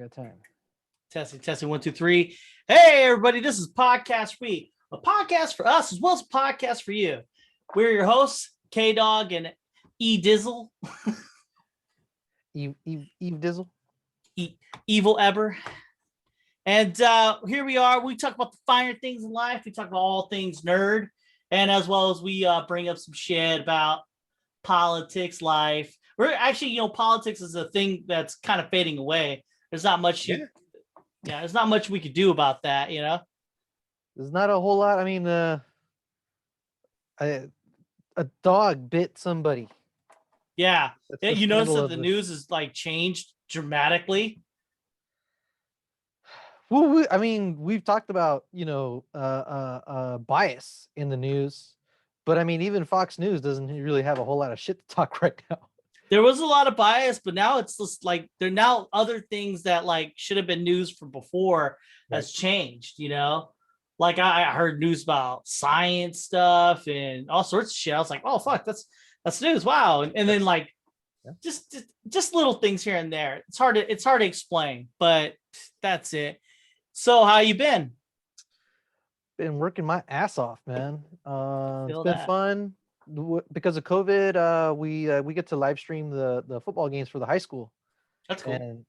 got time. Testing, 1, 2, 3. Hey, everybody, this is Podcastforwe, a podcast for us as well as a podcast for you. We're your hosts, K-Dog and E-Dizzle. Eve Dizzle? Evil Eber. And here we are. We talk about the finer things in life. We talk about all things nerd. And as well as we bring up some shit about politics, life. We're actually, politics is a thing that's kind of fading away. There's not much there's not much we could do about that, There's not a whole lot. I mean, a dog bit somebody. Yeah. You notice that the news is like changed dramatically. Well, we've talked about, bias in the news, but I mean, even Fox News doesn't really have a whole lot of shit to talk right now. There was a lot of bias, but now it's just like there are now other things that like should have been news from before has changed, Like I heard news about science stuff and all sorts of shit. I was like, oh fuck, that's news. Wow. And then like just little things here and there. It's hard to explain, but that's it. So how you been? Been working my ass off, man. It's been fun. Because of COVID, we get to live stream the football games for the high school. That's cool. And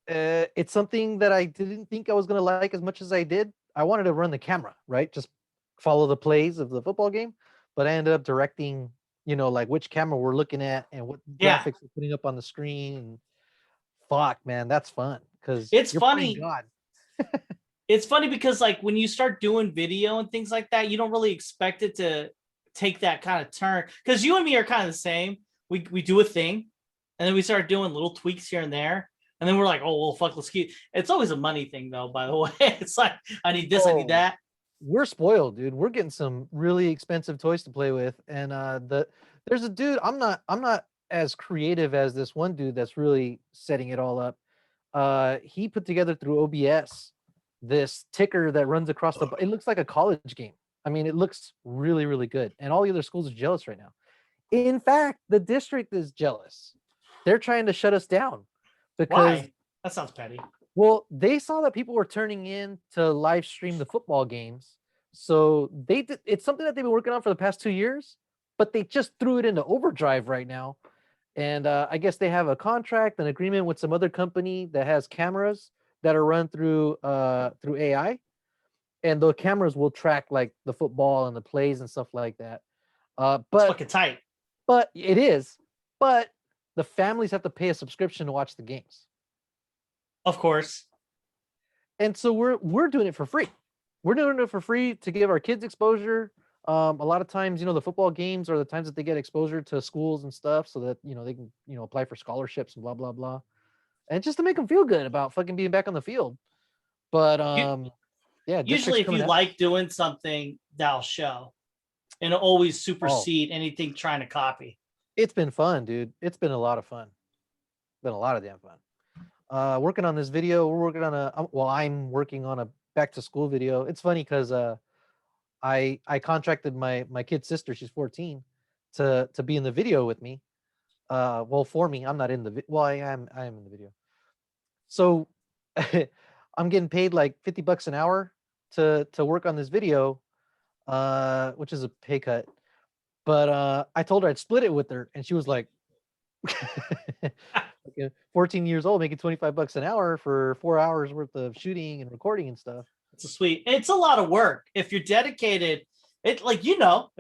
it's something that I didn't think I was gonna like as much as I did. I wanted to run the camera, right? Just follow the plays of the football game, but I ended up directing, like which camera we're looking at and what graphics we're putting up on the screen. And fuck, man, that's fun because it's funny. God. It's funny because like when you start doing video and things like that, you don't really expect it to take that kind of turn. Because you and me are kind of the same. We do a thing, and then we start doing little tweaks here and there, and then we're like, oh well, fuck, let's keep. It's always a money thing, though. By the way, it's like I need this, I need that. We're spoiled, dude. We're getting some really expensive toys to play with, and there's a dude. I'm not as creative as this one dude that's really setting it all up. He put together through OBS this ticker that runs across it looks like a college game. I mean, it looks really, really good. And all the other schools are jealous right now. In fact, the district is jealous. They're trying to shut us down because why? That sounds petty. Well, they saw that people were turning in to live stream the football games. So it's something that they've been working on for the past 2 years, but they just threw it into overdrive right now. And I guess they have a contract, an agreement with some other company that has cameras that are run through AI, and the cameras will track like the football and the plays and stuff like that. But it's fucking tight. But it is. But the families have to pay a subscription to watch the games. Of course. And so we're doing it for free. We're doing it for free to give our kids exposure. A lot of times, the football games are the times that they get exposure to schools and stuff, so that they can apply for scholarships and blah blah blah. And just to make them feel good about fucking being back on the field. But usually if you like doing something, that'll show. And it'll always supersede anything trying to copy. It's been fun, dude. It's been a lot of fun. Been a lot of damn fun. Working on this video, I'm working on a back to school video. It's funny because I contracted my kid's sister, she's 14, to be in the video with me. For me, I'm not in the I am in the video. So I'm getting paid like $50 an hour to work on this video, which is a pay cut. But I told her I'd split it with her, and she was like 14 years old, making $25 an hour for 4 hours worth of shooting and recording and stuff. It's a lot of work. If you're dedicated, if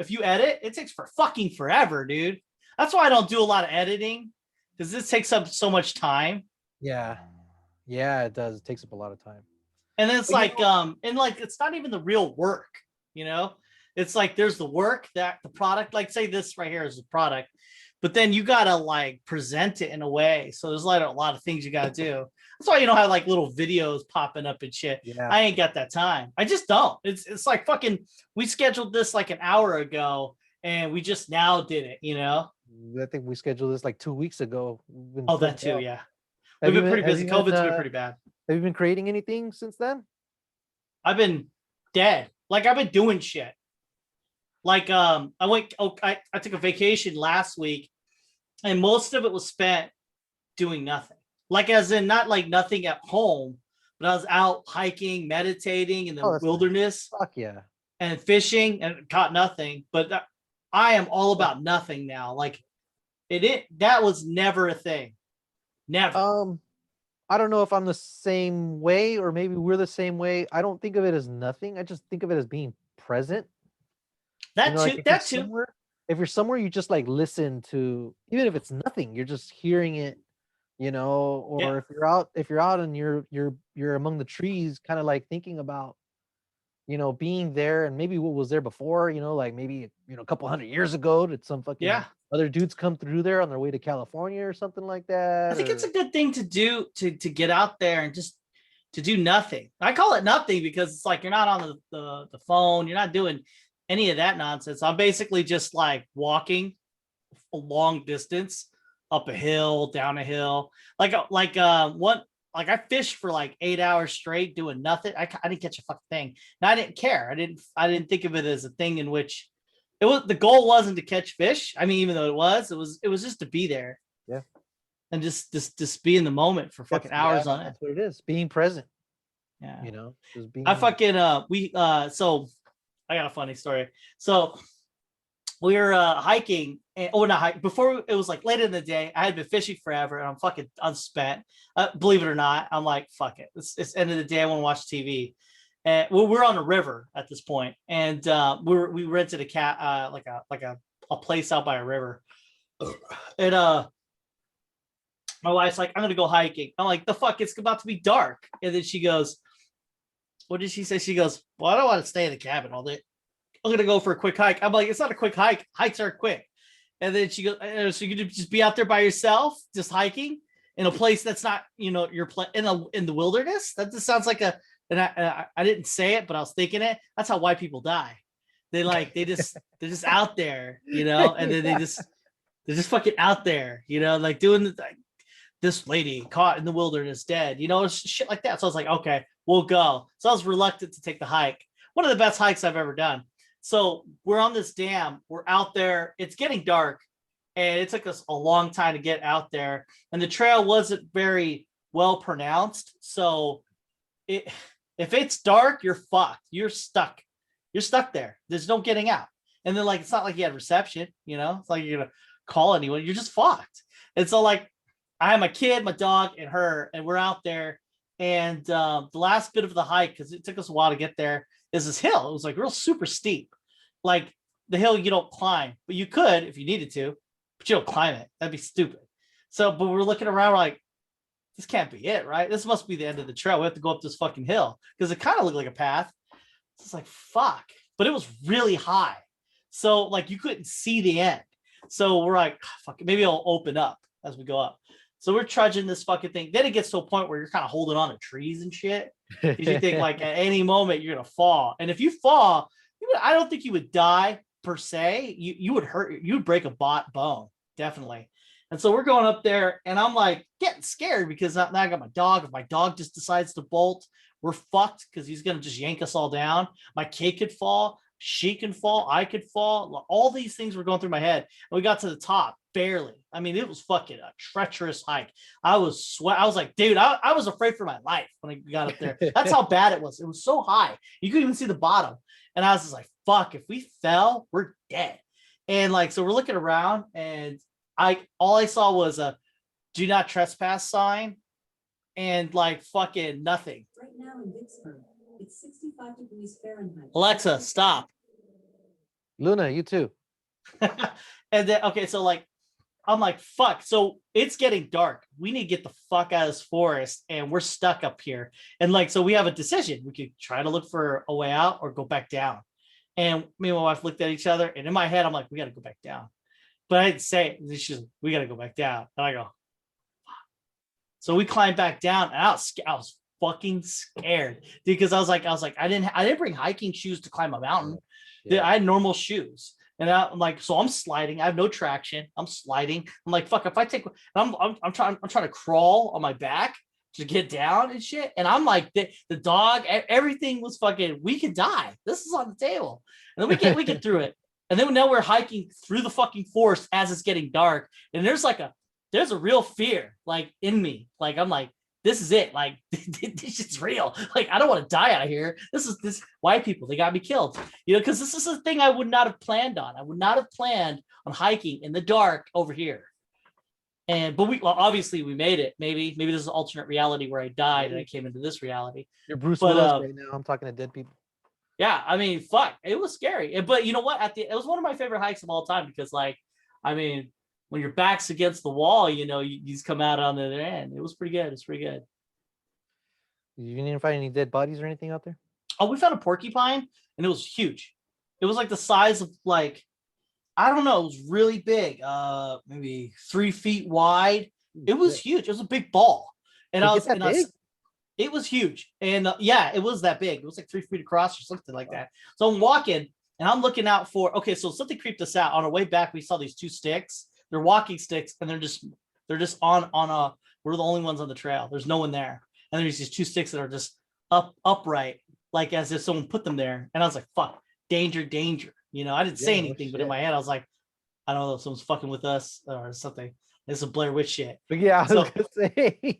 you edit, it takes for fucking forever, dude. That's why I don't do a lot of editing, because this takes up so much time. Yeah, it does. It takes up a lot of time. And then it's it's not even the real work, It's like there's the work that the product, like say this right here is the product, but then you gotta like present it in a way. So there's like a lot of things you gotta do. That's why you don't have like little videos popping up and shit. Yeah. I ain't got that time. I just don't. It's like fucking. We scheduled this like an hour ago, and we just now did it. I think we scheduled this like 2 weeks ago. That too, yeah. We've been pretty busy. COVID's been pretty bad. Have you been creating anything since then? I've been dead. Like I've been doing shit. Like I took a vacation last week, and most of it was spent doing nothing. Like as in not like nothing at home, but I was out hiking, meditating in the Oh, that's nice. wilderness Fuck yeah. and fishing and caught nothing. But I am all about nothing now. Like that was never a thing. Never. I don't know if I'm the same way or maybe we're the same way. I don't think of it as nothing. I just think of it as being present. That Like too. That too. if you're somewhere, you just like listen to, even if it's nothing, you're just hearing it, or Yeah. if you're out and you're among the trees, kind of like thinking about, being there and maybe what was there before, like maybe, a couple hundred years ago, did some fucking other dudes come through there on their way to California or something like that? I think it's a good thing to do to get out there and just to do nothing. I call it nothing because it's like you're not on the phone, you're not doing any of that nonsense. I'm basically just like walking a long distance up a hill, down a hill. Like I fished for like 8 hours straight doing nothing. I didn't catch a fucking thing. And I didn't care. I didn't think of it as a thing in which it was. The goal wasn't to catch fish. I mean, even though it was just to be there. Yeah. And just be in the moment for fucking hours on it. That's what it is. Being present. Yeah. Just being. I fucking so I got a funny story. So we were hiking, before it was like late in the day. I had been fishing forever, and I'm fucking unspent. Believe it or not, I'm like, fuck it. It's end of the day. I want to watch TV, and we're on a river at this point, and we rented a place out by a river, and my wife's like, I'm gonna go hiking. I'm like, the fuck, it's about to be dark, and then she goes, what did she say? She goes, well, I don't want to stay in the cabin all day. I'm gonna go for a quick hike. I'm like, it's not a quick hike. Hikes are quick. And then she goes, so you could just be out there by yourself, just hiking in a place that's not, in the wilderness. That just sounds like and I didn't say it, but I was thinking it. That's how white people die. They're just out there, and then they're just fucking out there, like doing this lady caught in the wilderness dead, shit like that. So I was like, okay, we'll go. So I was reluctant to take the hike. One of the best hikes I've ever done. So we're on this dam. We're out there. It's getting dark, and it took us a long time to get out there. And the trail wasn't very well pronounced. So if it's dark, you're fucked. You're stuck. You're stuck there. There's no getting out. And then it's not like you had reception. It's like you're gonna call anyone. You're just fucked. And so I have my kid, my dog, and her, and we're out there. And the last bit of the hike, because it took us a while to get there, is this hill. It was real super steep. Like the hill you don't climb, but you could if you needed to, but you don't climb it. That'd be stupid. So, but we're looking around, we're like, this can't be it, right? This must be the end of the trail. We have to go up this fucking hill because it kind of looked like a path. It's like, fuck. But it was really high. So you couldn't see the end. So we're like, fuck, maybe it'll open up as we go up. So we're trudging this fucking thing. Then it gets to a point where you're kind of holding on to trees and shit. Because you think at any moment you're going to fall. And if you fall, I don't think you would die per se. You would hurt. You would break a bone, definitely. And so we're going up there, and I'm getting scared because now I got my dog. If my dog just decides to bolt, we're fucked because he's going to just yank us all down. My kid could fall. She can fall. I could fall. All these things were going through my head. And we got to the top, barely. I mean, it was fucking a treacherous hike. I was like, dude, I was afraid for my life when I got up there. That's how bad it was. It was so high. You couldn't even see the bottom. And I was just like, fuck, if we fell, we're dead. And so we're looking around, and all I saw was a do not trespass sign and fucking nothing. Right now in Vicksburg, it's 65 degrees Fahrenheit. Alexa, stop. Luna, you too. And then, okay, so I'm like, fuck. So it's getting dark. We need to get the fuck out of this forest, and we're stuck up here. And so we have a decision. We could try to look for a way out or go back down. And me and my wife looked at each other, and in my head, I'm like, we got to go back down. But I didn't say it. She's like, we got to go back down. And I go, fuck. So we climbed back down, and I was fucking scared because I was like, I didn't bring hiking shoes to climb a mountain. Yeah. I had normal shoes. And I'm like, so I'm sliding. I have no traction. I'm sliding. I'm like, fuck, if I take, I'm trying to crawl on my back to get down and shit. And I'm like, the dog, everything was fucking, we could die. This is on the table. And then we get through it. And then now we're hiking through the fucking forest as it's getting dark. And there's a there's a real fear like in me. Like I'm like, this is it. Like this shit's real. Like I don't want to die out here. This white people, they got me killed. You know, because this is a thing I would not have planned on. I would not have planned on hiking in the dark over here. But obviously we made it. Maybe this is an alternate reality where I died and I came into this reality. You're Bruce Willis right now. I'm talking to dead people. Yeah, I mean, fuck, it was scary. But you know what? It was one of my favorite hikes of all time because, like, I mean, when your back's against the wall, you know, you just come out on the other end. It was pretty good. It's pretty good. You didn't find any dead bodies or anything out there? Oh, we found a porcupine, and it was huge. It was like the size of like, I don't know, it was really big. Maybe 3 feet wide. It was huge. It was a big ball, and it was huge. And yeah, it was that big. It was like 3 feet across or something like that. So I'm walking and I'm looking out for, okay, so something creeped us out. On our way back, we saw these 2 sticks. They're walking sticks and they're just on we're the only ones on the trail. There's no one there. And there's these 2 sticks that are just upright, like as if someone put them there. And I was like, fuck, danger. You know, I didn't say anything, but in my head, I was like, I don't know if someone's fucking with us or something. It's a Blair Witch shit. But yeah, I was gonna say.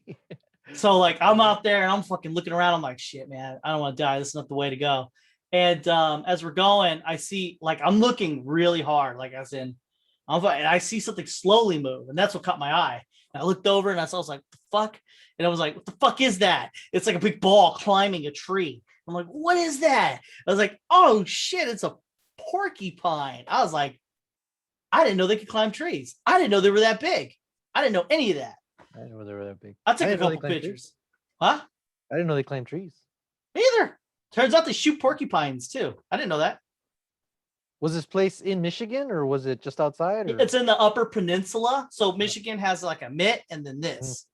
So like I'm out there and I'm fucking looking around. I'm like, shit, man, I don't want to die. This is not the way to go. And as we're going, I see, like, I'm looking really hard, like as in, and I see something slowly move, and that's what caught my eye. And I looked over and I was like, the fuck? And I was like, what the fuck is that? It's like a big ball climbing a tree. I'm like, what is that? I was like, oh shit, it's a porcupine. I was like, I didn't know they could climb trees. I didn't know they were that big. I didn't know any of that. I didn't know they were that big. I'll take a couple pictures. Huh? I didn't know they climbed trees. Me either. Turns out they shoot porcupines too. I didn't know that. Was this place in Michigan or was it just outside? Or? It's in the Upper Peninsula. So Michigan has like a mitt and then this.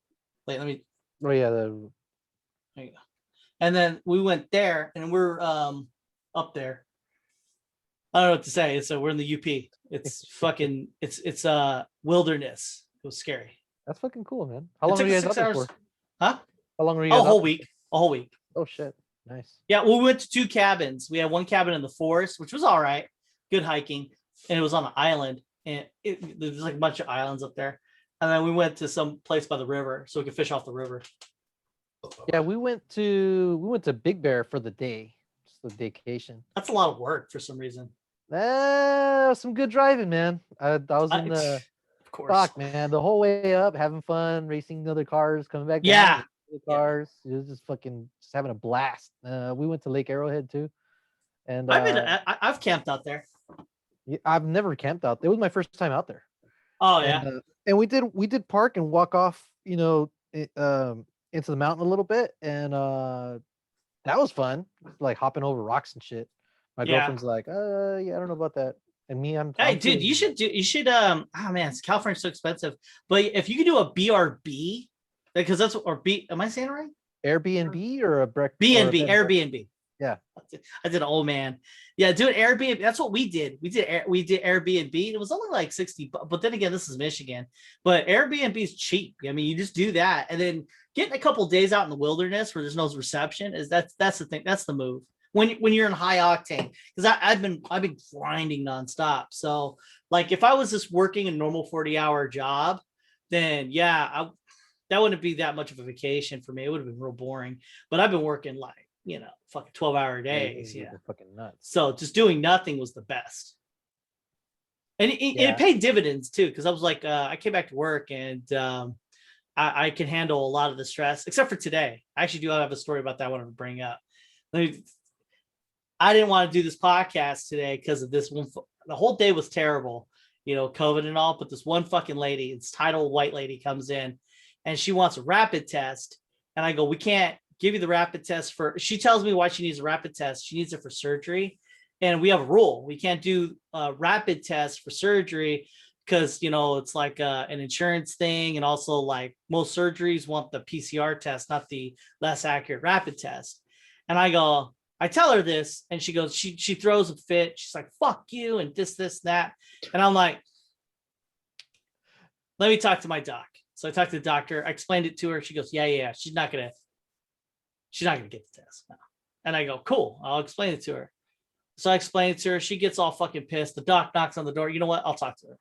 Wait, let me. Oh yeah. There you go. And then we went there and we're up there. I don't know what to say. So we're in the UP. It's fucking. It's wilderness. It was scary. That's fucking cool, man. How long were you guys up there for? Huh? How long were you guys a whole week. A whole week. Oh shit. Nice. Yeah, well, we went to 2 cabins. We had one cabin in the forest, which was all right. Good hiking. And it was on an island. And there's like a bunch of islands up there. And then we went to some place by the river so we could fish off the river. Yeah, we went to Big Bear for the day. Just a vacation. That's a lot of work for some reason. Some good driving, man. I was in the of course. Fuck, man, the whole way up, having fun, racing other cars, coming back. Yeah, the cars. It was just having a blast. We went to Lake Arrowhead too, and I've camped out there. I've never camped out. It was my first time out there. Oh yeah, and we did park and walk off, you know, into the mountain a little bit, and that was fun. Like hopping over rocks and shit. My girlfriend's like, yeah, I don't know about that. And me, hey, dude, you should oh man, California's so expensive. But if you could do a BRB, because that's or B, am I saying it right? Airbnb or a breakfast? Airbnb. Yeah, I did an old man. Yeah, do an Airbnb. That's what we did. We did Airbnb. It was only like 60, but then again, this is Michigan. But Airbnb is cheap. I mean, you just do that, and then getting a couple days out in the wilderness where there's no reception that's the thing. That's the move. When you're in high octane, because I've been grinding nonstop. So like if I was just working a normal 40-hour job, then yeah, that wouldn't be that much of a vacation for me. It would have been real boring. But I've been working like, you know, fucking 12-hour days. Yeah, fucking nuts. So just doing nothing was the best, and it paid dividends too. Because I was like, I came back to work and I can handle a lot of the stress, except for today. I actually do have a story about that I want to bring up. I didn't want to do this podcast today because of this one. The whole day was terrible, you know, COVID and all. But this one fucking lady, it's titled white lady, comes in and she wants a rapid test. And I go, we can't give you the rapid test she tells me why she needs a rapid test. She needs it for surgery. And we have a rule. We can't do a rapid test for surgery because, you know, it's like an insurance thing. And also like most surgeries want the PCR test, not the less accurate rapid test. And I tell her this and she goes, she throws a fit. She's like, fuck you. And this, that. And I'm like, let me talk to my doc. So I talked to the doctor. I explained it to her. She goes, yeah. She's not going to get the test. No. And I go, cool. I'll explain it to her. So I explain it to her. She gets all fucking pissed. The doc knocks on the door. You know what? I'll talk to her.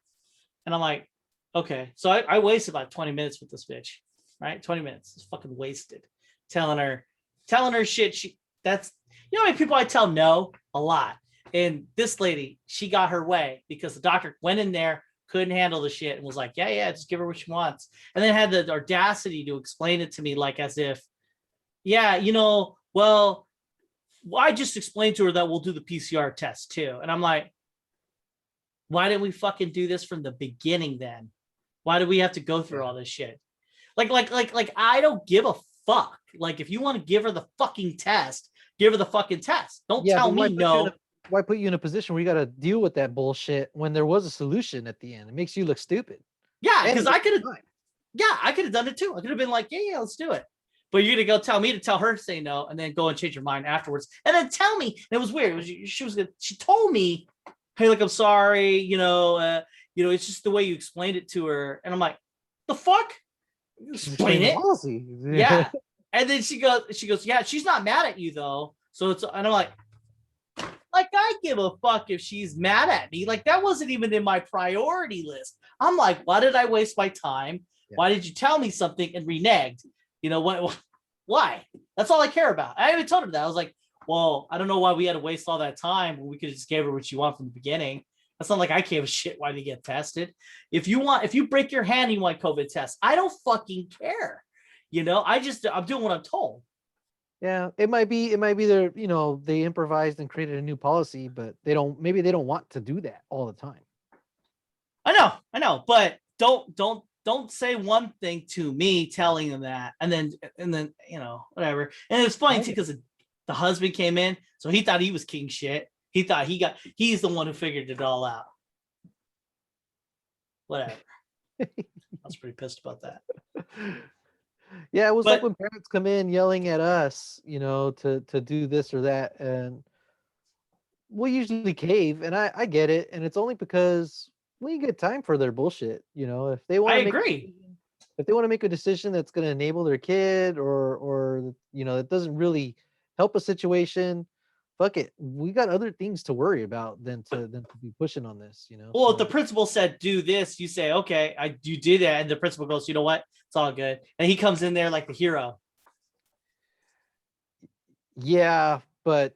And I'm like, Okay, so I wasted about 20 minutes with this bitch, right? 20 minutes. It's fucking wasted. Telling her shit. That's you know how many people I tell no? A lot. And this lady, she got her way because the doctor went in there, couldn't handle the shit, and was like, yeah, just give her what she wants. And then had the audacity to explain it to me like as if, yeah, well, I just explained to her that we'll do the PCR test too. And I'm like, why didn't we fucking do this from the beginning then? Why do we have to go through all this shit? Like, I don't give a fuck. Like, if you want to give her the fucking test, give her the fucking test. Don't tell me no. Why put you in a position where you got to deal with that bullshit when there was a solution at the end? It makes you look stupid. Yeah, because I could have done it too. I could have been like, yeah, let's do it. But you're gonna go tell me to tell her to say no, and then go and change your mind afterwards, and then tell me. And it was weird. She told me, hey, look, I'm sorry. It's just the way you explained it to her, and I'm like, the fuck? Explain it. Policy. Yeah. And then she goes, yeah, she's not mad at you though. So and I'm like I give a fuck if she's mad at me. Like that wasn't even in my priority list. I'm like, why did I waste my time? Yeah. Why did you tell me something and reneged? What? Why? That's all I care about. I even told her that. I was like, well, I don't know why we had to waste all that time when we could have just gave her what you want from the beginning. That's not like I gave a shit why they get tested. If you break your hand and you want COVID test, I don't fucking care. I'm doing what I'm told. Yeah, it might be their, they improvised and created a new policy, but they don't want to do that all the time. I know, but don't say one thing to me telling them that and then whatever. And it's funny too because the husband came in, so he thought he was king shit. He thought he's the one who figured it all out. Whatever. I was pretty pissed about that. Yeah, it was like when parents come in yelling at us, to do this or that, and we'll usually cave, and I get it, and it's only because we get time for their bullshit. If they want to agree. If they want to make a decision that's going to enable their kid or it doesn't really help a situation, fuck it. We got other things to worry about than to be pushing on this, Well, if the principal said do this, you say, okay, you did that, and the principal goes, you know what? It's all good. And he comes in there like the hero. Yeah, but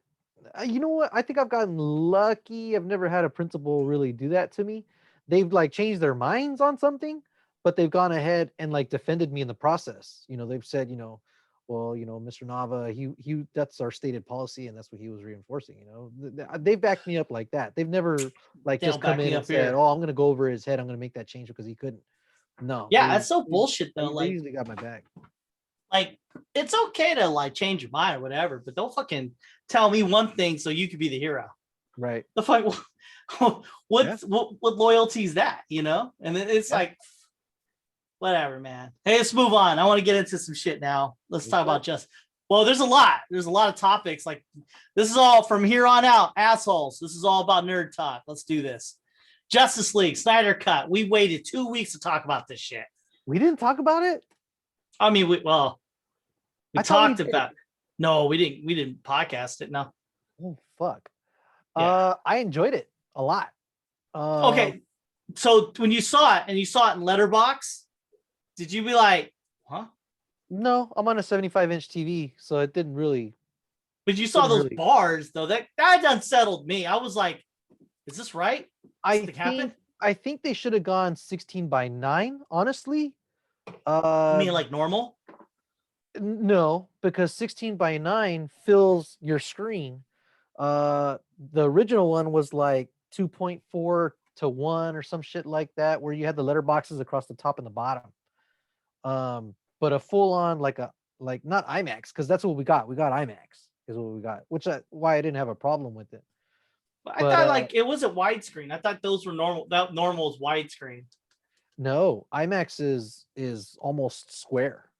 you know what? I think I've gotten lucky. I've never had a principal really do that to me. They've like changed their minds on something, but they've gone ahead and like defended me in the process. They've said, well, Mr. Nava, he that's our stated policy, and that's what he was reinforcing. They've backed me up like that. They've never like just come in and said, oh, I'm going to go over his head. I'm going to make that change because he couldn't. No. Yeah, that's so bullshit though. They usually got my back. Like, it's okay to like change your mind or whatever, but don't fucking tell me one thing so you could be the hero. Right. The fuck, what loyalty is that? And it's like, whatever, man. Hey, let's move on. I want to get into some shit now. Let's talk about well, there's a lot of topics. Like, this is all from here on out, assholes. This is all about nerd talk. Let's do this. Justice League Snyder cut. We waited 2 weeks to talk about this shit. We didn't talk about it. I mean, we talked about. No, we didn't podcast it. No. Oh fuck. Yeah. I enjoyed it a lot. Okay, so when you saw it and you saw it in Letterboxd, did you be like, huh? No, I'm on a 75-inch TV, so it didn't really. But you saw those bars though. That unsettled me. I was like, is this right? I think they should have gone 16:9, honestly. You mean like normal? No, because 16:9 fills your screen. The original one was like 2.4 to 1 or some shit like that, where you had the letterboxes across the top and the bottom. But a full on like not IMAX, because that's what we got. We got IMAX is what we got, why I didn't have a problem with it. I thought like it wasn't widescreen. I thought those were normal. That normal is widescreen. No, IMAX is almost square.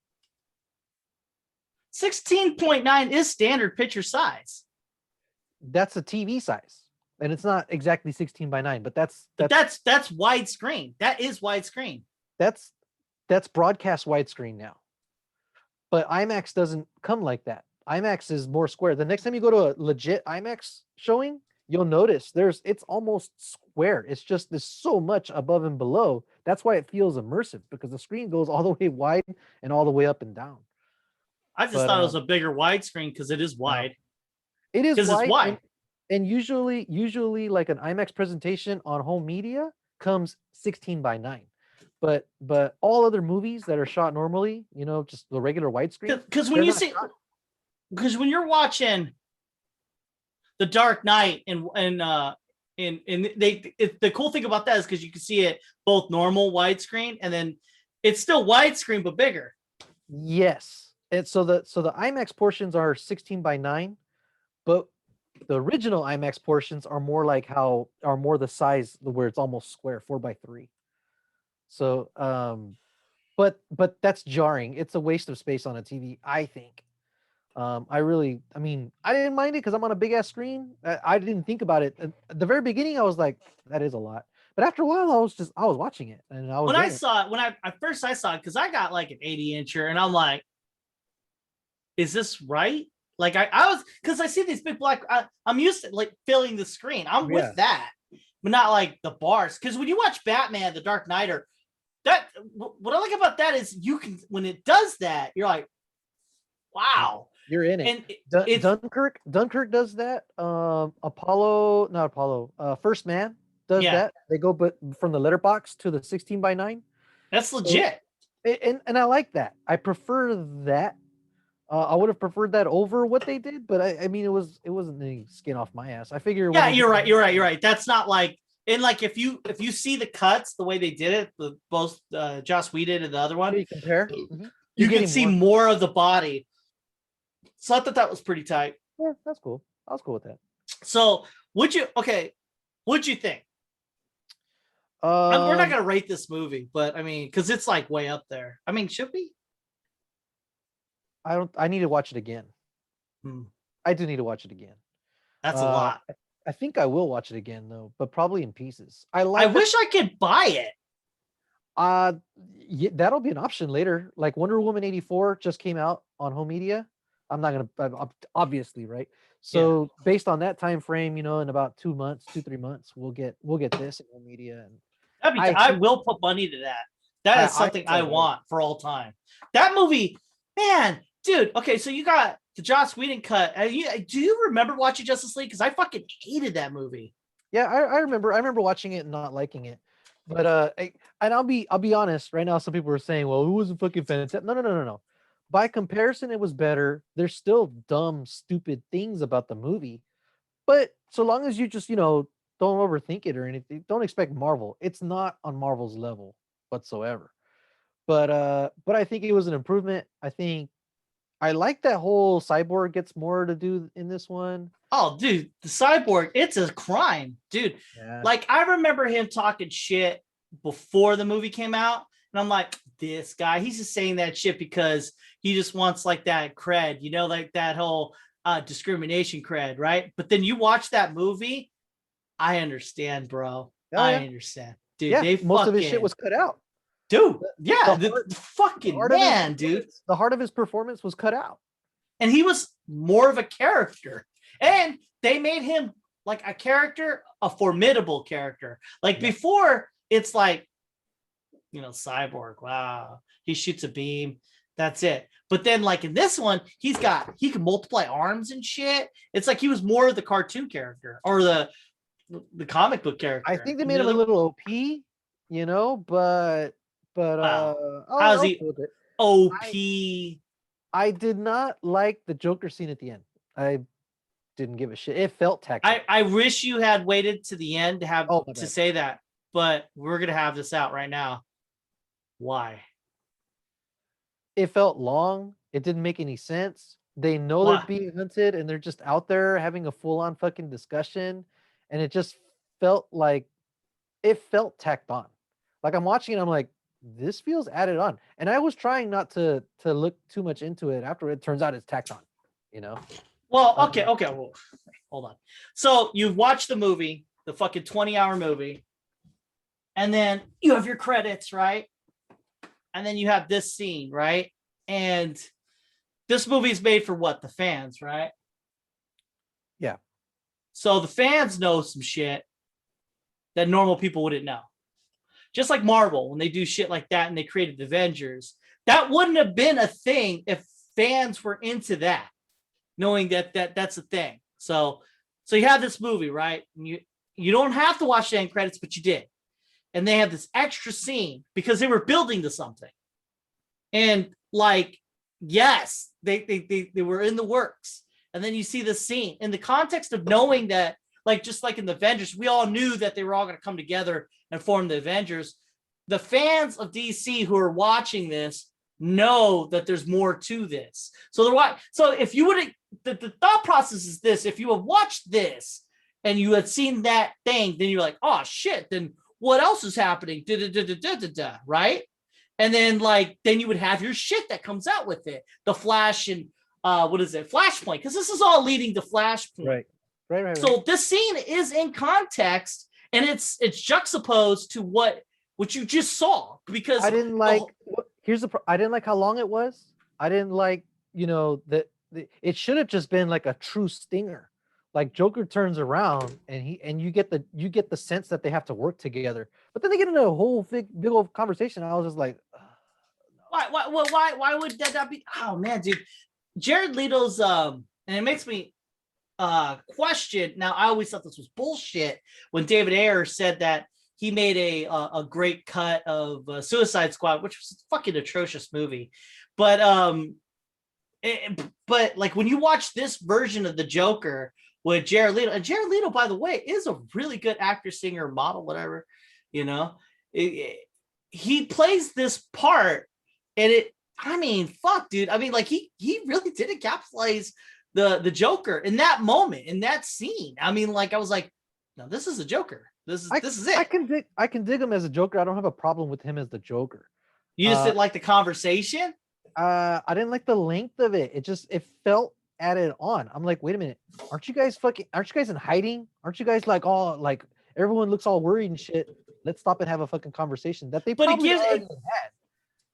16.9 is standard picture size. That's a TV size, and it's not exactly 16:9, but that's widescreen. That is widescreen. That's broadcast widescreen now. But IMAX doesn't come like that. IMAX is more square. The next time you go to a legit IMAX showing, you'll notice it's almost square. It's just there's so much above and below. That's why it feels immersive, because the screen goes all the way wide and all the way up and down. I just But, thought it was a bigger widescreen because it is wide. It is 'Cause it's wide, wide. and usually like an IMAX presentation on home media comes 16:9. But all other movies that are shot normally, just the regular widescreen. Because when you see, because when you're watching The Dark Knight and the cool thing about that is because you can see it both normal widescreen and then it's still widescreen but bigger. Yes, and so the IMAX portions are 16:9, but the original IMAX portions are more the size where it's almost square, 4:3. So, but that's jarring. It's a waste of space on a TV, I think. I didn't mind it because I'm on a big ass screen. I didn't think about it at the very beginning. I was like, that is a lot. But after a while, I was watching it, and I was When I saw it, when I first saw it, because I got like an 80-incher, and I'm like, is this right? Like I was, because I see these big black. I'm used to like filling the screen. I'm with that, but not like the bars. Because when you watch Batman: The Dark Knight, or that, what I like about that is you can, when it does that, you're like, wow, you're in it. And Dunkirk does that. First Man does that. They go from the letterbox to the 16:9. That's legit. And I like that. I prefer that. I would have preferred that over what they did, but I mean, it wasn't any skin off my ass. I figure. Yeah, you're right. That's not like, and like if you see the cuts the way they did it, both Joss Whedon and the other one, you compare. Mm-hmm. You can see more of the body. So I thought that was pretty tight. Yeah, that's cool. I was cool with that. So what'd you think? We're not gonna rate this movie, but I mean, because it's like way up there. I mean, should we? I need to watch it again. I do need to watch it again. That's a lot. I think I will watch it again though, but probably in pieces. I wish I could buy it. Yeah, that'll be an option later. Like Wonder Woman 84 just came out on home media. I'm not gonna, obviously, right? So based on that time frame, in about 2-3 months, we'll get this in home media, and I will put money to that. That is something I want for all time. That movie, man, dude. Okay, so you got the Joss Whedon cut. Do you remember watching Justice League? Because I fucking hated that movie. Yeah, I remember. I remember watching it and not liking it. But and I'll be honest. Right now, some people are saying, "Well, it wasn't fucking fantastic." No. By comparison, it was better. There's still dumb, stupid things about the movie, but so long as you just don't overthink it or anything, don't expect Marvel. It's not on Marvel's level whatsoever. But I think it was an improvement. I think I like that whole Cyborg gets more to do in this one. Oh, dude, the Cyborg, it's a crime, dude. Yeah. Like, I remember him talking shit before the movie came out, and I'm like, this guy, he's just saying that shit because he just wants like that cred, like that whole discrimination cred, right? But then you watch that movie, I understand, bro. I understand, dude. Yeah, most of his shit was cut out. Dude, the fucking man, dude. The heart of his performance was cut out. And he was more of a character. And they made him like a character, a formidable character. Like before, it's like, Cyborg, wow, he shoots a beam. That's it. But then like in this one, he can multiply arms and shit. It's like he was more of the cartoon character or the comic book character. I think they made him a little OP, but wow. How's he OP? I did not like the Joker scene at the end. I didn't give a shit. It felt tactical. I wish you had waited to the end to have to say that, but we're gonna have this out right now. Why? It felt long. It didn't make any sense. They know they're being hunted and they're just out there having a full-on fucking discussion, and it just felt tacked on. Like I'm watching it, I'm like, this feels added on. And I was trying not to look too much into it after it turns out it's tacked on, Well, okay. Well, hold on. So you've watched the movie, the fucking 20-hour movie, and then you have your credits, right? And then you have this scene, right? And this movie is made for what? The fans, right? Yeah. So the fans know some shit that normal people wouldn't know. Just like Marvel, when they do shit like that and they created the Avengers, that wouldn't have been a thing if fans were into that, knowing that that's a thing. So you have this movie, right? And you don't have to watch the end credits, but you did. And they have this extra scene because they were building to something. And like, yes, they were in the works. And then you see the scene in the context of knowing that, like, just like in the Avengers, we all knew that they were all going to come together and form the Avengers. The fans of DC who are watching this know that there's more to this. So if you would, the thought process is this: if you have watched this and you had seen that thing, then you're like, oh shit, then what else is happening? Right? And then then you would have your shit that comes out with it, the Flash and Flashpoint, because this is all leading to Flashpoint. Right. So this scene is in context, and it's juxtaposed to what you just saw, because I didn't like. I didn't like how long it was. I didn't like, that it should have just been like a true stinger. Like Joker turns around and you get the sense that they have to work together, but then they get into a whole big old conversation. I was just like, why would that not be? Oh man, dude, Jared Leto's and it makes me question. Now, I always thought this was bullshit when David Ayer said that he made a great cut of Suicide Squad, which was a fucking atrocious movie. But but like when you watch this version of the Joker with Jared Leto, and Jared Leto, by the way, is a really good actor, singer, model, whatever, he plays this part, and fuck, dude. Like he really did encapsulate the Joker in that moment, in that scene. I was like, no, this is a Joker. This is it. I can dig him as a Joker. I don't have a problem with him as the Joker. You just didn't like the conversation? I didn't like the length of it. It felt added on. I'm like, wait a minute, aren't you guys in hiding? Aren't you guys like everyone looks all worried and shit? Let's stop and have a fucking conversation that they probably already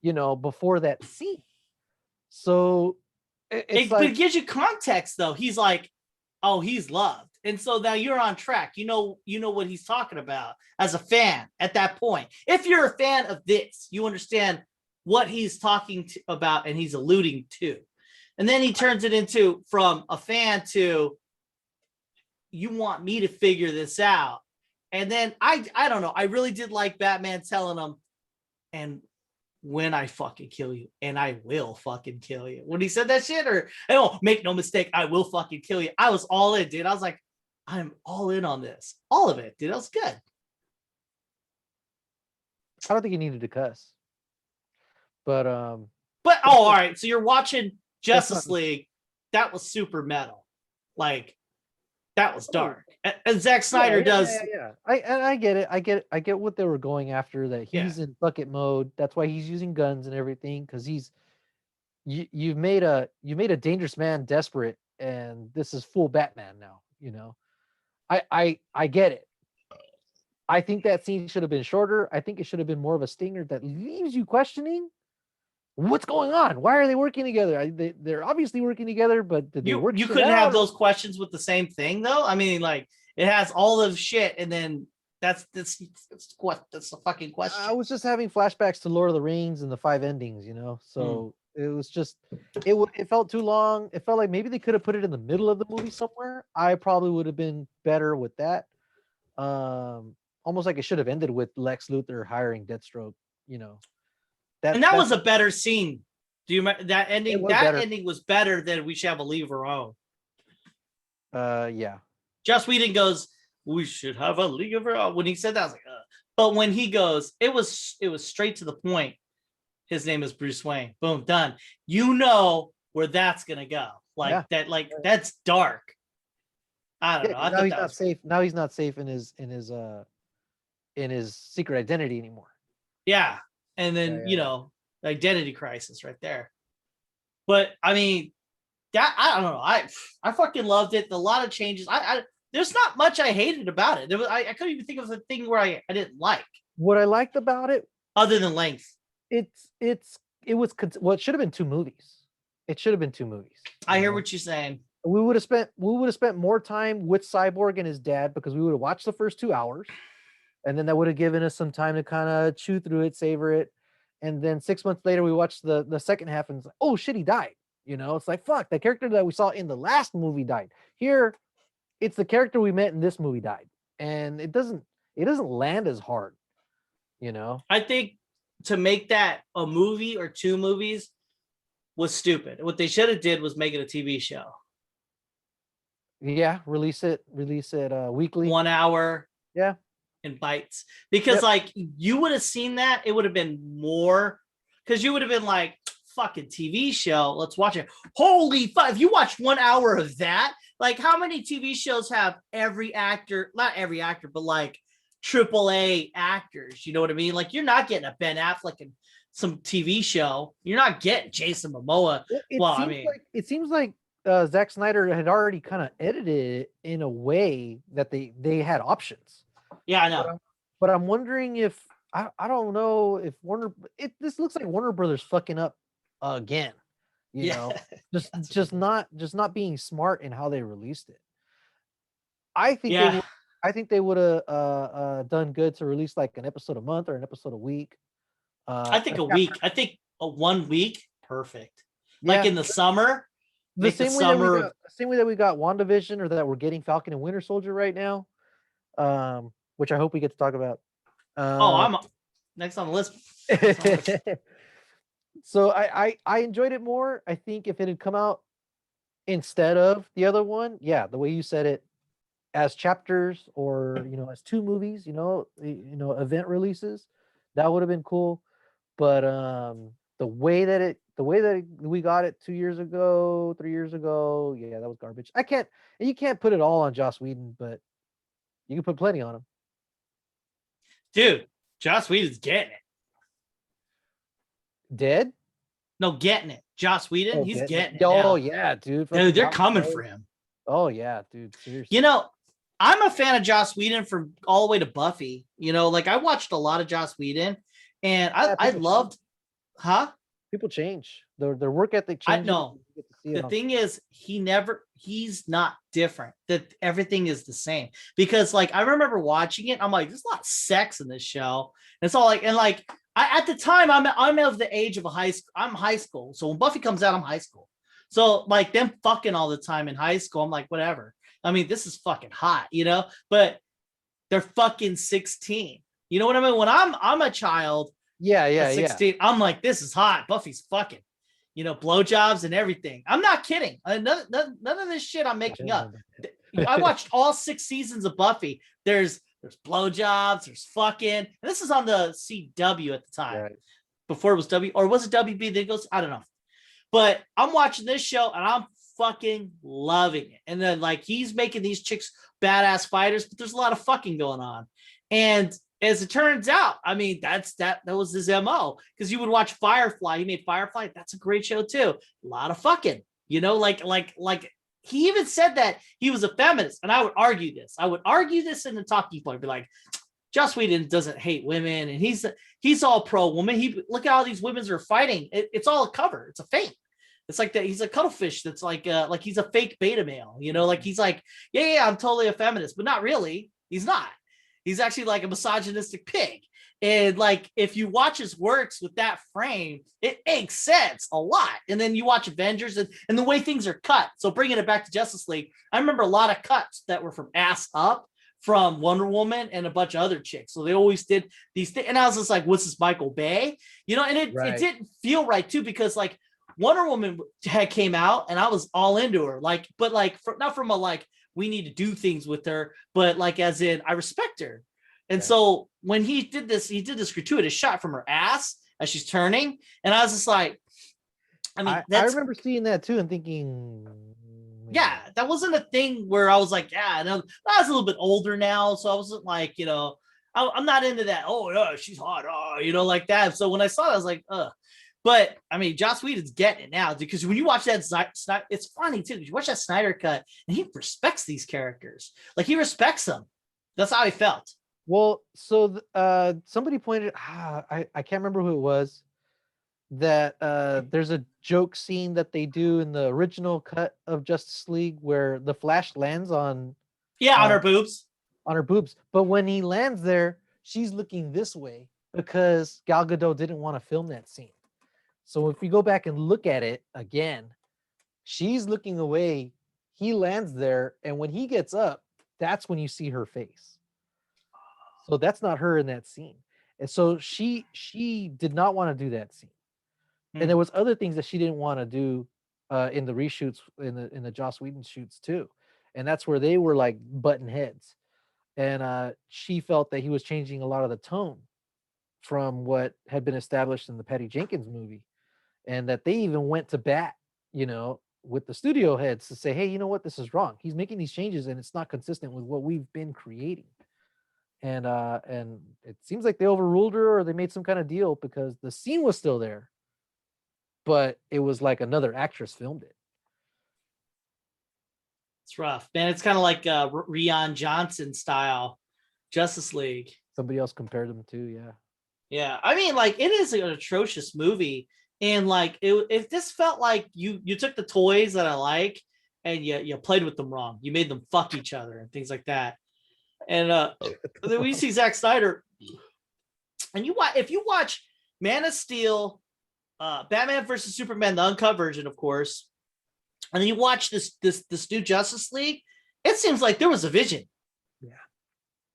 had, before that scene. So but it gives you context though. He's like, oh, he's loved. And so now you're on track. You know what he's talking about as a fan at that point. If you're a fan of this, you understand what he's talking about and he's alluding to. And then he turns it into, from a fan to, you want me to figure this out. And then I don't know. I really did like Batman telling him, and when I fucking kill you, and I will fucking kill you. When he said that shit, or, oh, make no mistake, I will fucking kill you. I was all in, dude. I was like, I'm all in on this. All of it, dude. That was good. I don't think he needed to cuss. But oh, all right. So you're watching Justice League. That was super metal. Like, that was dark. And Zack Snyder does. Yeah. I get it. I get what they were going after, that he's in bucket mode. That's why he's using guns and everything, because you've made a dangerous man desperate, and this is full Batman now, I get it. I think that scene should have been shorter. I think it should have been more of a stinger that leaves you questioning what's going on. Why are they working together? They're obviously working together, but did they work? You couldn't have those questions with the same thing, though. Like, it has all of shit, and then that's the fucking question. I was just having flashbacks to Lord of the Rings and the 5 endings, So it was just it felt too long. It felt like maybe they could have put it in the middle of the movie somewhere. I probably would have been better with that. Almost like it should have ended with Lex Luthor hiring Deathstroke. That was a better scene. Do you remember that ending? That ending was better than We Should Have a League of Our Own. Yeah. Joss Whedon goes, we should have a league of our own. When he said that, I was like, but when he goes, it was straight to the point. His name is Bruce Wayne. Boom, done. You know where that's gonna go. That's dark. I don't know. Now he's not safe. Now he's not safe in his secret identity anymore. Yeah. And then, the identity crisis right there. But I don't know. I fucking loved it. A lot of changes. There's not much I hated about it. I couldn't even think of a thing where I didn't like. What I liked about it, other than length, it should have been 2 movies. It should have been 2 movies. I hear what you're saying. we would have spent more time with Cyborg and his dad because we would have watched the first 2 hours, and then that would have given us some time to kind of chew through it, savor it, and then 6 months later we watched the second half and it's like, oh shit, he died. It's like fuck, the character that we saw in the last movie died. Here, it's the character we met in this movie died, and it doesn't land as hard. I think to make that a movie or 2 movies was stupid. What they should have did was make it a TV show. Yeah, release it weekly. 1 hour. Yeah. In bites. Because like you would have seen that, it would have been more, because you would have been like, fucking TV show, let's watch it. Holy fuck, if you watched 1 hour of that, like how many TV shows have every actor, not every actor, but like AAA actors, you know what I mean? Like you're not getting a Ben Affleck in some TV show. You're not getting Jason Momoa. It seems like Zack Snyder had already kind of edited it in a way that they had options. Yeah, I know. But I'm wondering if I don't know if this looks like Warner Brothers fucking up again. Just not being smart in how they released it. I think they would have done good to release like an episode a month or an episode a week. I think a week. I think a 1 week, perfect. Like in the summer. The same way that we got WandaVision, or that we're getting Falcon and Winter Soldier right now. Which I hope we get to talk about. I'm next on the list. So I enjoyed it more. I think if it had come out instead of the other one, yeah, the way you said it, as chapters or as 2 movies, event releases, that would have been cool. But the way that we got it 2 years ago, 3 years ago, yeah, that was garbage. You can't put it all on Joss Whedon, but you can put plenty on him. Dude, Joss Whedon's getting it. Dead? No, getting it. Joss Whedon, he's getting it. Oh, yeah, dude. Dude, they're coming for him. Oh, yeah, dude. Seriously. I'm a fan of Joss Whedon from all the way to Buffy. Like I watched a lot of Joss Whedon, and I loved, People change. Their work ethic changes. I know. The thing is, he's not different. That everything is the same. Because like I remember watching it, I'm like, there's a lot of sex in this show. And it's all like, and like at the time, I'm of the age of I'm high school. So when Buffy comes out, I'm high school. So like them fucking all the time in high school, I'm like, whatever. I mean, this is fucking hot, but they're fucking 16. You know what I mean? When I'm a child, 16, I'm like, this is hot. Buffy's fucking, blowjobs and everything. I'm not kidding. None of this shit I'm making up. I watched all 6 seasons of Buffy. There's blowjobs, there's fucking, and this is on the CW at the time. Right. Before it was W, or was it WB? Then it goes, I don't know. But I'm watching this show and I'm fucking loving it. And then like he's making these chicks badass fighters, but there's a lot of fucking going on. And as it turns out, I mean, that was his MO, because you would watch Firefly. He made Firefly. That's a great show too. A lot of fucking, like he even said that he was a feminist. And I would argue this. In the talking point. I'd be like, Joss Whedon doesn't hate women, and he's all pro woman. Look at all these women are fighting. It's all a cover. It's a fake. It's like that. He's a cuttlefish. That's like he's a fake beta male. Like he's like, yeah, I'm totally a feminist, but not really. He's not. He's actually like a misogynistic pig. And like, if you watch his works with that frame, it makes sense a lot. And then you watch Avengers and the way things are cut. So bringing it back to Justice League, I remember a lot of cuts that were from ass up from Wonder Woman and a bunch of other chicks. So they always did these things. And I was just like, what's this, Michael Bay? And it didn't feel right too, because like Wonder Woman came out and I was all into her. Like, but like, not from a like, we need to do things with her, but like as in I respect her. And so when he did this gratuitous shot from her ass as she's turning, and I was just like, I mean, I remember seeing that too and thinking, yeah, that wasn't a thing where I was like, yeah, and I was a little bit older now, so I wasn't like, I'm not into that. Oh, yeah, she's hot, like that. So when I saw it, I was like, But I mean, Joss Whedon's getting it now, because when you watch that, it's funny too. Because you watch that Snyder cut, and he respects these characters. Like he respects them. That's how I felt. Well, so somebody pointed. I can't remember who it was. that there's a joke scene that they do in the original cut of Justice League where the Flash lands on Yeah, on uh, her boobs. on her boobs, but when he lands there, she's looking this way because Gal Gadot didn't want to film that scene. So if you go back and look at it again, she's looking away. He lands there, and when he gets up, that's when you see her face. So that's not her in that scene. And so she did not want to do that scene. And there was other things that she didn't want to do in the reshoots in the Joss Whedon shoots too. And that's where they were like button heads. And she felt that he was changing a lot of the tone from what had been established in the Patty Jenkins movie, and that they even went to bat, with the studio heads to say, hey, you know what, this is wrong. He's making these changes and it's not consistent with what we've been creating. And it seems like they overruled her or they made some kind of deal because the scene was still there, but it was like another actress filmed it. It's rough, man. It's kind of like Rian Johnson style Justice League. Somebody else compared them to, yeah. Yeah, I mean, like, it is an atrocious movie, and like it just felt like you took the toys that I like and you played with them wrong. You made them fuck each other and things like that. And then we see Zack Snyder, and if you watch Man of Steel, Batman versus Superman, the uncut version, of course, and then you watch this new Justice League, it seems like there was a vision.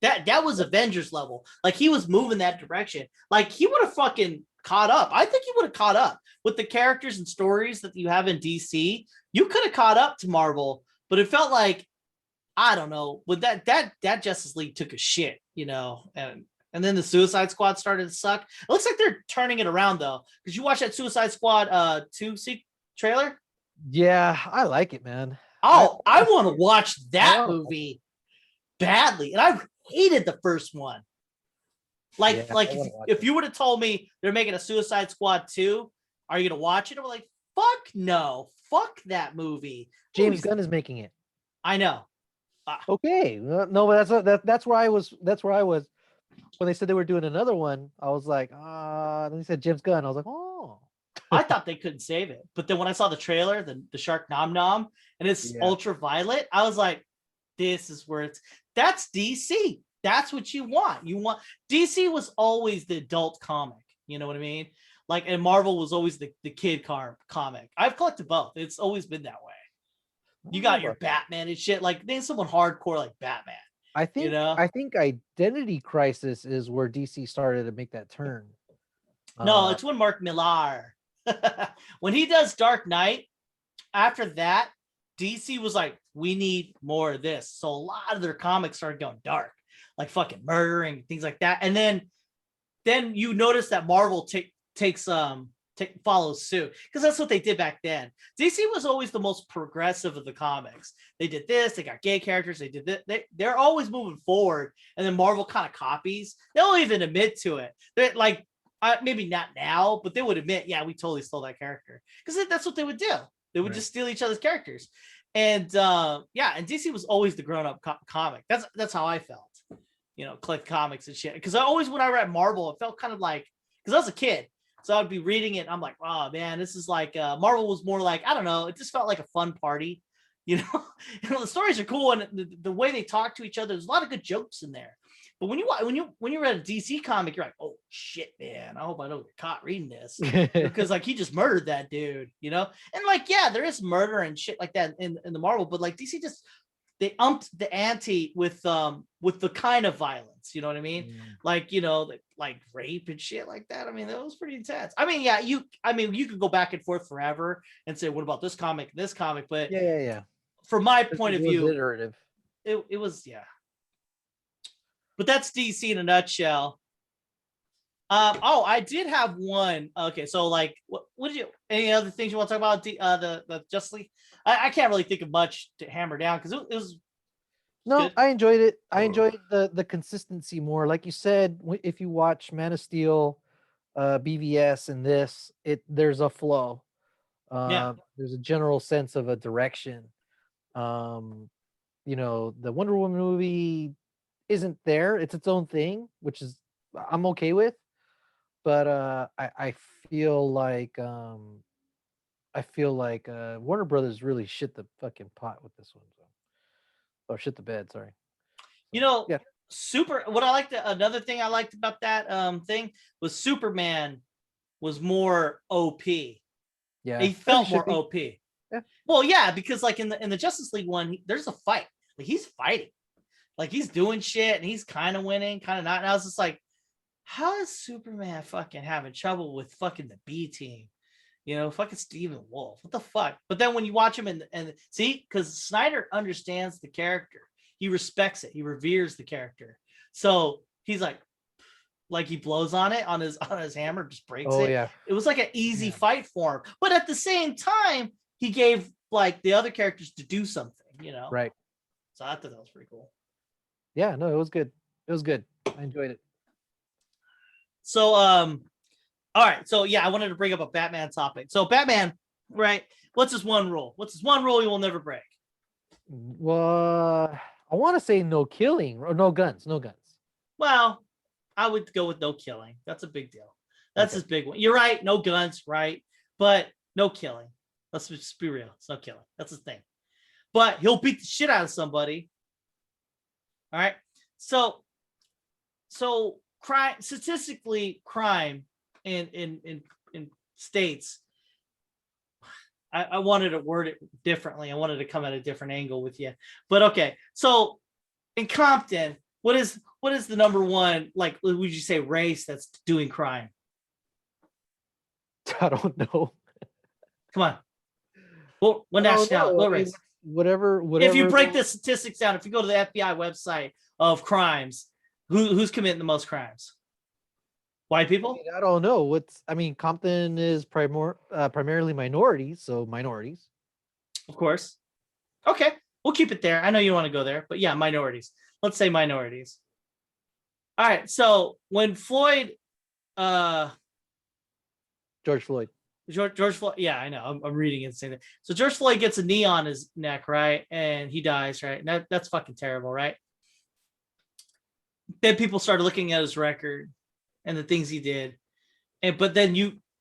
That was Avengers level. Like, he was moving that direction. Like, he would have fucking caught up. I think he would have caught up with the characters and stories that you have in DC. You could have caught up to Marvel, but it felt like, I don't know, with that Justice League took a shit, and then the Suicide Squad started to suck. It looks like they're turning it around though. Because you watch that Suicide Squad 2 trailer? Yeah, I like it, man. Oh, I want to watch that movie badly. And I hated the first one. Like if you would have told me they're making a Suicide Squad 2, are you gonna watch it? I'm like, fuck no, fuck that movie. James Gunn is making it. I know. Okay, no, but that's where I was. That's where I was when they said they were doing another one. I was like, Then they said James Gunn. I was like, oh. I thought they couldn't save it, but then when I saw the trailer, the shark nom nom, and it's ultraviolet, I was like, this is where that's DC. That's what you want. DC was always the adult comic. You know what I mean? Like, and Marvel was always the kid comic. I've collected both. It's always been that way. You got your Batman and shit. Like, name someone hardcore like Batman. I think Identity Crisis is where DC started to make that turn. No, it's when Mark Millar, when he does Dark Knight, after that, DC was like, we need more of this. So a lot of their comics started going dark, like fucking murdering, things like that. And then you notice that Marvel follows suit, because that's what they did back then. DC was always the most progressive of the comics. They did this, they got gay characters, they did this. They're always moving forward, and then Marvel kind of copies. They'll even admit to it. They're like, maybe not now, but they would admit, yeah, we totally stole that character, because that's what they would do. They would just steal each other's characters. And and DC was always the grown-up comic. That's how I felt, collect comics and shit. Because when I read Marvel, it felt kind of like, because I was a kid, so I'd be reading it and I'm like, oh man, this is like Marvel was more like, I don't know, it just felt like a fun party, the stories are cool, and the way they talk to each other, there's a lot of good jokes in there. But when you read a DC comic, you're like, oh shit, man, I hope I don't get caught reading this, because like he just murdered that dude, and like, yeah, there is murder and shit like that in the Marvel, but like DC just, they upped the ante with the kind of violence, you know what I mean? Like, like rape and shit like that. I mean, that was pretty intense. I mean, yeah, you could go back and forth forever and say, what about this comic, but yeah. From my point of view, iterative. It was, yeah. But that's DC in a nutshell. I did have one. Okay, so like, what did you? Any other things you want to talk about? The Justice League. I can't really think of much to hammer down, because it was. No, good. I enjoyed it. I enjoyed the consistency more. Like you said, if you watch Man of Steel, BVS, and this, there's a flow. There's a general sense of a direction. The Wonder Woman movie isn't there. It's its own thing, which is I'm okay with. but I feel like Warner Brothers really shit the fucking pot with this one. So. Oh, shit the bed. Sorry. You know, Yeah. what I liked, another thing I liked about that thing was Superman was more OP. Yeah. He as felt should more be. OP. Yeah. Well, yeah, because like in the Justice League one, there's a fight. Like he's fighting, like he's doing shit, and he's kind of winning, kind of not. And I was just like, how is Superman fucking having trouble with fucking the B team? You know, fucking Stephen Wolf. What the fuck? But then when you watch him and see, because Snyder understands the character, he respects it, he reveres the character. So he's like he blows on it on his hammer, just breaks Oh it. yeah. It was like an easy Yeah. fight for him. But at the same time, he gave like the other characters to do something, you know. Right. So I thought that was pretty cool. Yeah. No, it was good. It was good. I enjoyed it. So all right. So yeah, I wanted to bring up a Batman topic. So Batman, right? What's his one rule? What's his one rule he will never break? Well, I want to say no killing or no guns. No guns. Well, I would go with no killing. That's a big deal. That's his big one. You're right. No guns, right? But no killing. Let's just be real. It's no killing. That's his thing. But he'll beat the shit out of somebody. All right. So crime, statistically, crime in states. I wanted to word it differently. I wanted to come at a different angle with you. But okay. So in Compton, what is the number one, like, would you say, race that's doing crime? I don't know. Come on. What nationality? What race? Whatever. If you break the statistics down, if you go to the FBI website of crimes, who's committing the most crimes? White people? I don't know. Compton is primarily minorities, so minorities. Of course. Okay, we'll keep it there. I know you want to go there, but yeah, minorities. Let's say minorities. All right. So when Floyd, George Floyd. George Floyd, yeah, I know. I'm reading it saying that. So George Floyd gets a knee on his neck, right? And he dies, right? And that's fucking terrible, right? Then people started looking at his record and the things he did. But then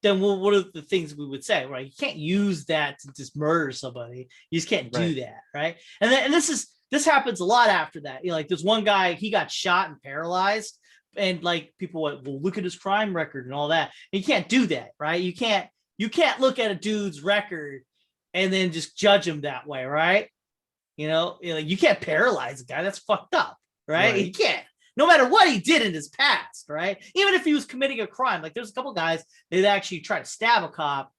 what are the things we would say, right? You can't use that to just murder somebody. You just can't do that, right? And this happens a lot after that. You know, like there's one guy, he got shot and paralyzed, and like people went, well, look at his crime record and all that. And you can't do that, right? You can't look at a dude's record and then just judge him that way, right? You know, you can't paralyze a guy. That's fucked up, right? You can't. No matter what he did in his past, right? Even if he was committing a crime, like there's a couple guys that actually tried to stab a cop,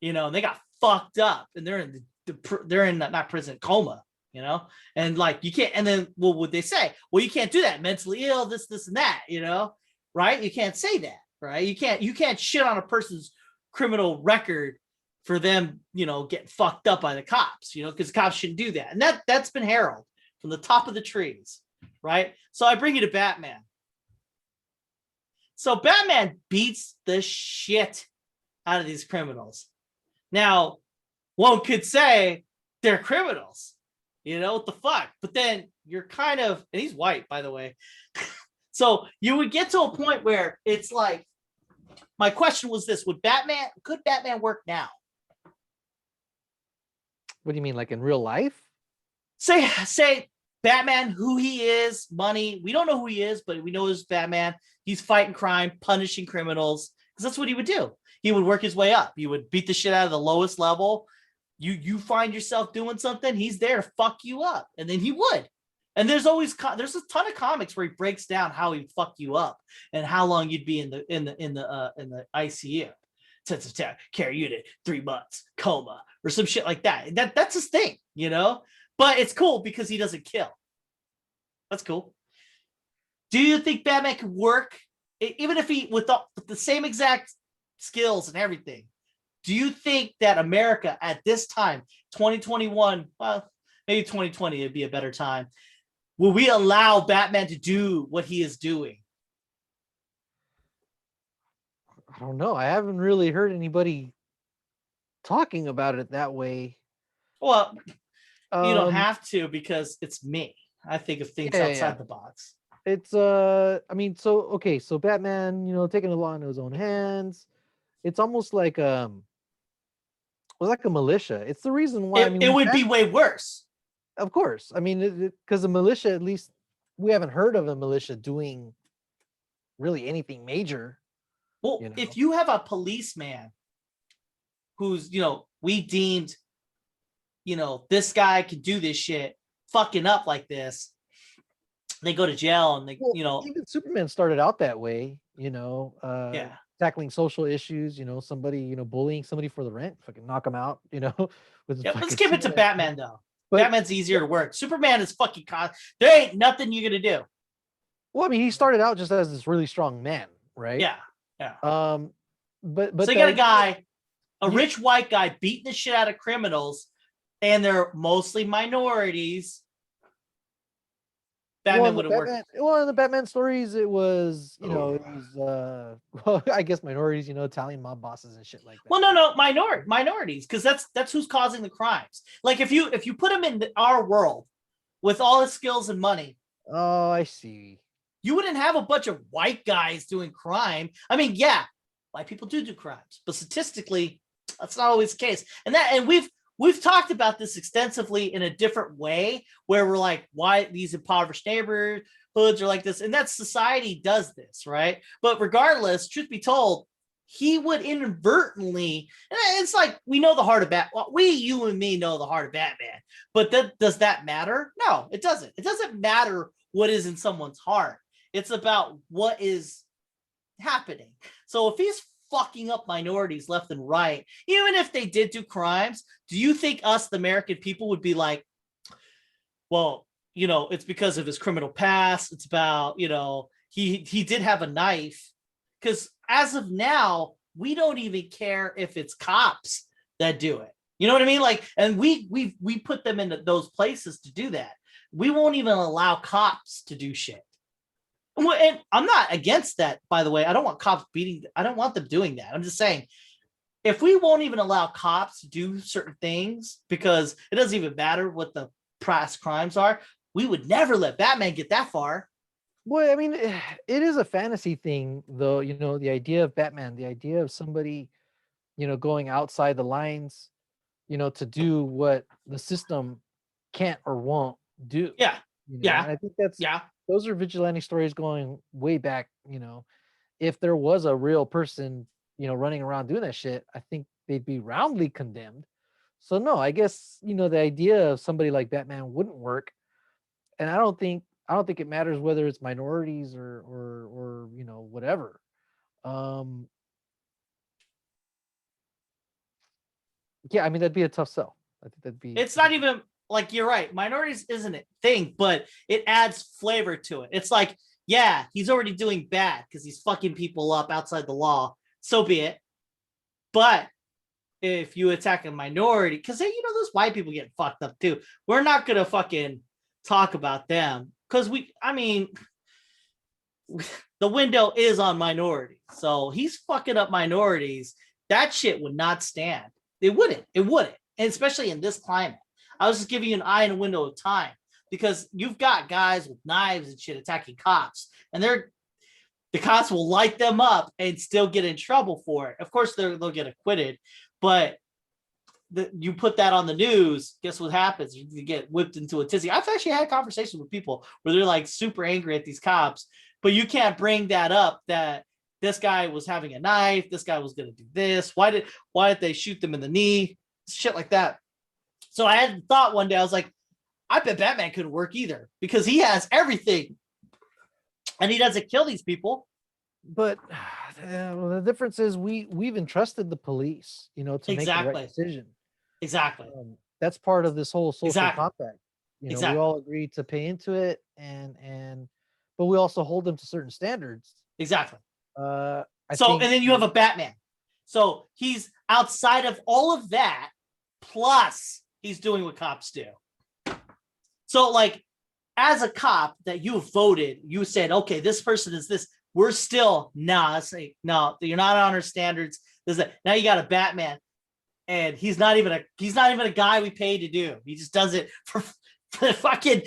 you know, and they got fucked up, and they're in not prison, coma, you know, and like you can't. And then what would they say? Well, you can't do that. Mentally ill, this and that, you know, right? You can't say that, right? You can't shit on a person's criminal record for them, you know, getting fucked up by the cops, you know, because the cops shouldn't do that. And that's been heralded from the top of the trees. Right. So I bring you to Batman. So Batman beats the shit out of these criminals. Now, one could say they're criminals. You know, what the fuck? But then you're kind of, and he's white, by the way. So you would get to a point where it's like, my question was this: could Batman work now? What do you mean, like in real life? Say Batman, who he is, money. We don't know who he is, but we know he's Batman. He's fighting crime, punishing criminals, because that's what he would do. He would work his way up. He would beat the shit out of the lowest level. You find yourself doing something, he's there to fuck you up, and then he would. And there's a ton of comics where he breaks down how he'd fuck you up and how long you'd be in the ICU to carry you to 3 months coma or some shit like that. That's his thing, you know. But it's cool because he doesn't kill. That's cool. Do you think Batman could work, even if he with the same exact skills and everything? Do you think that America at this time, 2021, well, maybe 2020 would be a better time, will we allow Batman to do what he is doing? I don't know. I haven't really heard anybody talking about it that way. Well, you don't have to, because it's me. I think of things outside the box. It's I mean, so okay, so Batman, taking the law into his own hands. It's almost like was like a militia. It's the reason why. I mean, It would be way worse. of course. I mean, because the militia, at least we haven't heard of a militia doing really anything major. Well, if you have a policeman who's, we deemed, this guy could do this shit, fucking up like this, they go to jail and they, even Superman started out that way, yeah. tackling social issues, somebody, bullying somebody for the rent, fucking knock them out, with Yeah, fucking let's give it to Superman. Batman though. But- Batman's easier to work. Superman is fucking there ain't nothing you're gonna do. Well, I mean, he started out just as this really strong man, right? Yeah. But So you got a guy, a you- rich white guy beating the shit out of criminals, and they're mostly minorities. Batman would have worked. Well, in the Batman stories, it was, it was, well, I guess minorities, Italian mob bosses and shit like that. Well, no, minorities, because that's who's causing the crimes. Like if you put him in our world with all his skills and money, Oh, I see. you wouldn't have a bunch of white guys doing crime. I mean, yeah, white people do crimes, but statistically, that's not always the case. And we've talked about this extensively in a different way, where we're like, why these impoverished neighborhoods are like this, and that society does this, right? But regardless, truth be told, he would inadvertently, and it's like, we know the heart of Batman. Well, you and me know the heart of Batman, but does that matter? No, it doesn't. It doesn't matter what is in someone's heart. It's about what is happening. So if he's fucking up minorities left and right, even if they did do crimes, do you think us, the American people, would be like, well, it's because of his criminal past. It's about, he did have a knife. Because as of now, we don't even care if it's cops that do it. You know what I mean? Like, and we put them into those places to do that. We won't even allow cops to do shit. And I'm not against that, by the way. I don't want cops I don't want them doing that. I'm just saying, if we won't even allow cops to do certain things because it doesn't even matter what the past crimes are, we would never let Batman get that far. Well, I mean, it is a fantasy thing, though, the idea of Batman, the idea of somebody, going outside the lines, to do what the system can't or won't do. Yeah. Yeah. And I think that's, Yeah. those are vigilante stories going way back. If there was a real person, running around doing that shit, I think they'd be roundly condemned. So no, I guess, the idea of somebody like Batman wouldn't work. And I don't think it matters whether it's minorities or whatever. Yeah, I mean, that'd be a tough sell. I think that'd be. It's not even like, you're right. Minorities isn't a thing, but it adds flavor to it. It's like, yeah, he's already doing bad because he's fucking people up outside the law. So be it. But if you attack a minority, because those white people get fucked up too. We're not gonna fucking talk about them because the window is on minorities. So he's fucking up minorities. That shit would not stand. It wouldn't. And especially in this climate. I was just giving you an eye in a window of time, because you've got guys with knives and shit attacking cops, and the cops will light them up and still get in trouble for it. Of course, they'll get acquitted, but you put that on the news, guess what happens? You get whipped into a tizzy. I've actually had conversations with people where they're like super angry at these cops, but you can't bring that up, that this guy was having a knife, this guy was going to do this. Why did they shoot them in the knee? Shit like that. So I had thought one day, I was like, I bet Batman couldn't work either, because he has everything and he doesn't kill these people. But the difference is we've entrusted the police, to make the right decision. Exactly. That's part of this whole social compact. We Exactly. all agreed to pay into it, but we also hold them to certain standards. Exactly. And then you have a Batman. So he's outside of all of that, plus he's doing what cops do. So like, as a cop that you voted, you said, okay, this person is this. We're still, no, you're not on our standards. Now you got a Batman, and he's not even a guy we paid to do. He just does it fucking,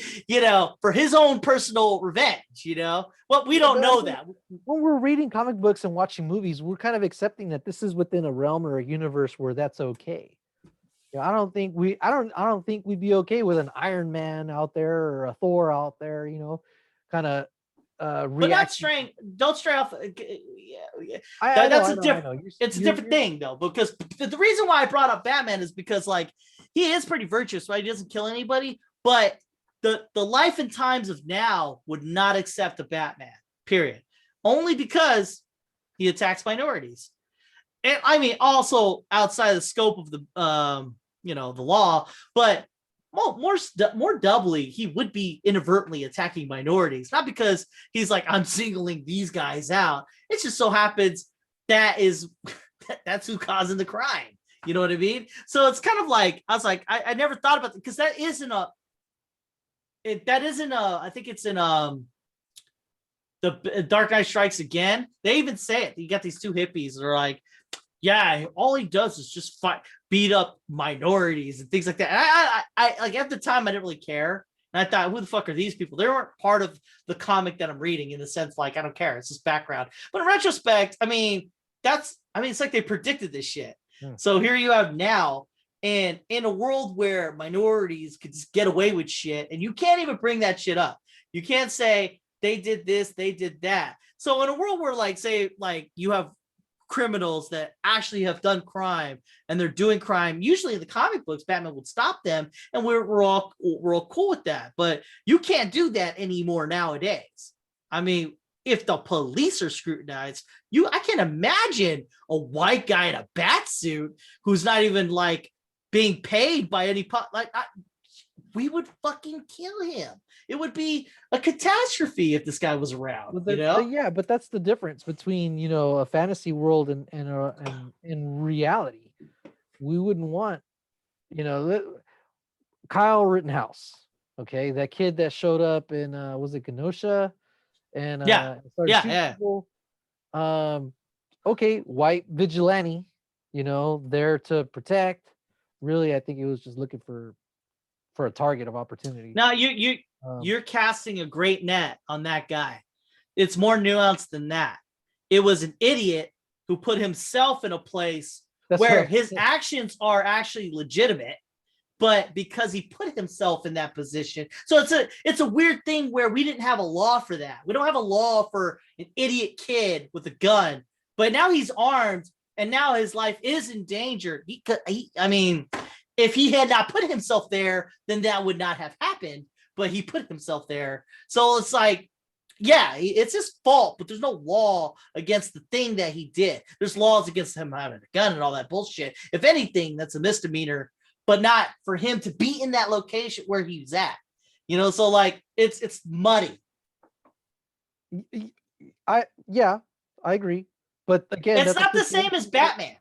for his own personal revenge, Well, we don't know that. When we're reading comic books and watching movies, we're kind of accepting that this is within a realm or a universe where that's okay. I don't think we'd be okay with an Iron Man out there or a Thor out there, kind of but not straying. Don't stray off. That's a different. It's a different thing though, because the reason why I brought up Batman is because he is pretty virtuous, right? He doesn't kill anybody, but the life and times of now would not accept a Batman. Period. Only because he attacks minorities, and I mean also outside of the scope of the the law, but more doubly, he would be inadvertently attacking minorities, not because he's like, I'm singling these guys out. It just so happens that's who's causing the crime. You know what I mean? So it's kind of like, I was like, I never thought about it because that isn't I think it's in the Dark Knight Strikes Again. They even say it. You got these two hippies that are like, yeah, all he does is just beat up minorities and things like that. And I like at the time I didn't really care. And I thought, who the fuck are these people? They weren't part of the comic that I'm reading in the sense like I don't care. It's just background. But in retrospect, it's like they predicted this shit. Yeah. So here you have now, and in a world where minorities could just get away with shit, and you can't even bring that shit up. You can't say they did this, they did that. So in a world where you have criminals that actually have done crime and they're doing crime, usually in the comic books Batman would stop them, and we're all cool with that. But you can't do that anymore nowadays. If the police are scrutinized, I can't imagine a white guy in a bat suit who's not even being paid by any we would fucking kill him. It would be a catastrophe if this guy was around. Yeah, but that's the difference between a fantasy world and in reality. We wouldn't want Kyle Rittenhouse. Okay, that kid that showed up in was it Kenosha, and people. Okay, white vigilante. There to protect. Really, I think he was just looking for a target of opportunity. Now you're casting a great net on that guy. It's more nuanced than that. It was an idiot who put himself in a place where his actions are actually legitimate, but because he put himself in that position. So it's a weird thing where we didn't have a law for that. We don't have a law for an idiot kid with a gun, but now he's armed and now his life is endangered. If he had not put himself there, then that would not have happened, but he put himself there. So it's like, yeah, it's his fault, but there's no law against the thing that he did. There's laws against him having a gun and all that bullshit. If anything, that's a misdemeanor, but not for him to be in that location where he was at. So it's muddy. I agree. But again, it's not the same as Batman.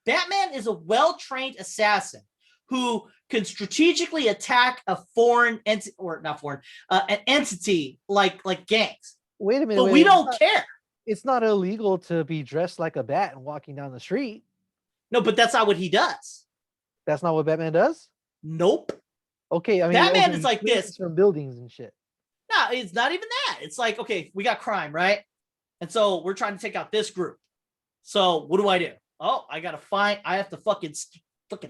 Batman is a well-trained assassin who can strategically attack a foreign entity, or not foreign, an entity like gangs. Wait a minute. But we don't care. It's not illegal to be dressed like a bat and walking down the street. No, but that's not what he does. That's not what Batman does? Nope. Okay, Batman is like this. From buildings and shit. No, it's not even that. It's like, okay, we got crime, right? And so we're trying to take out this group. So what do? Oh, I have to fucking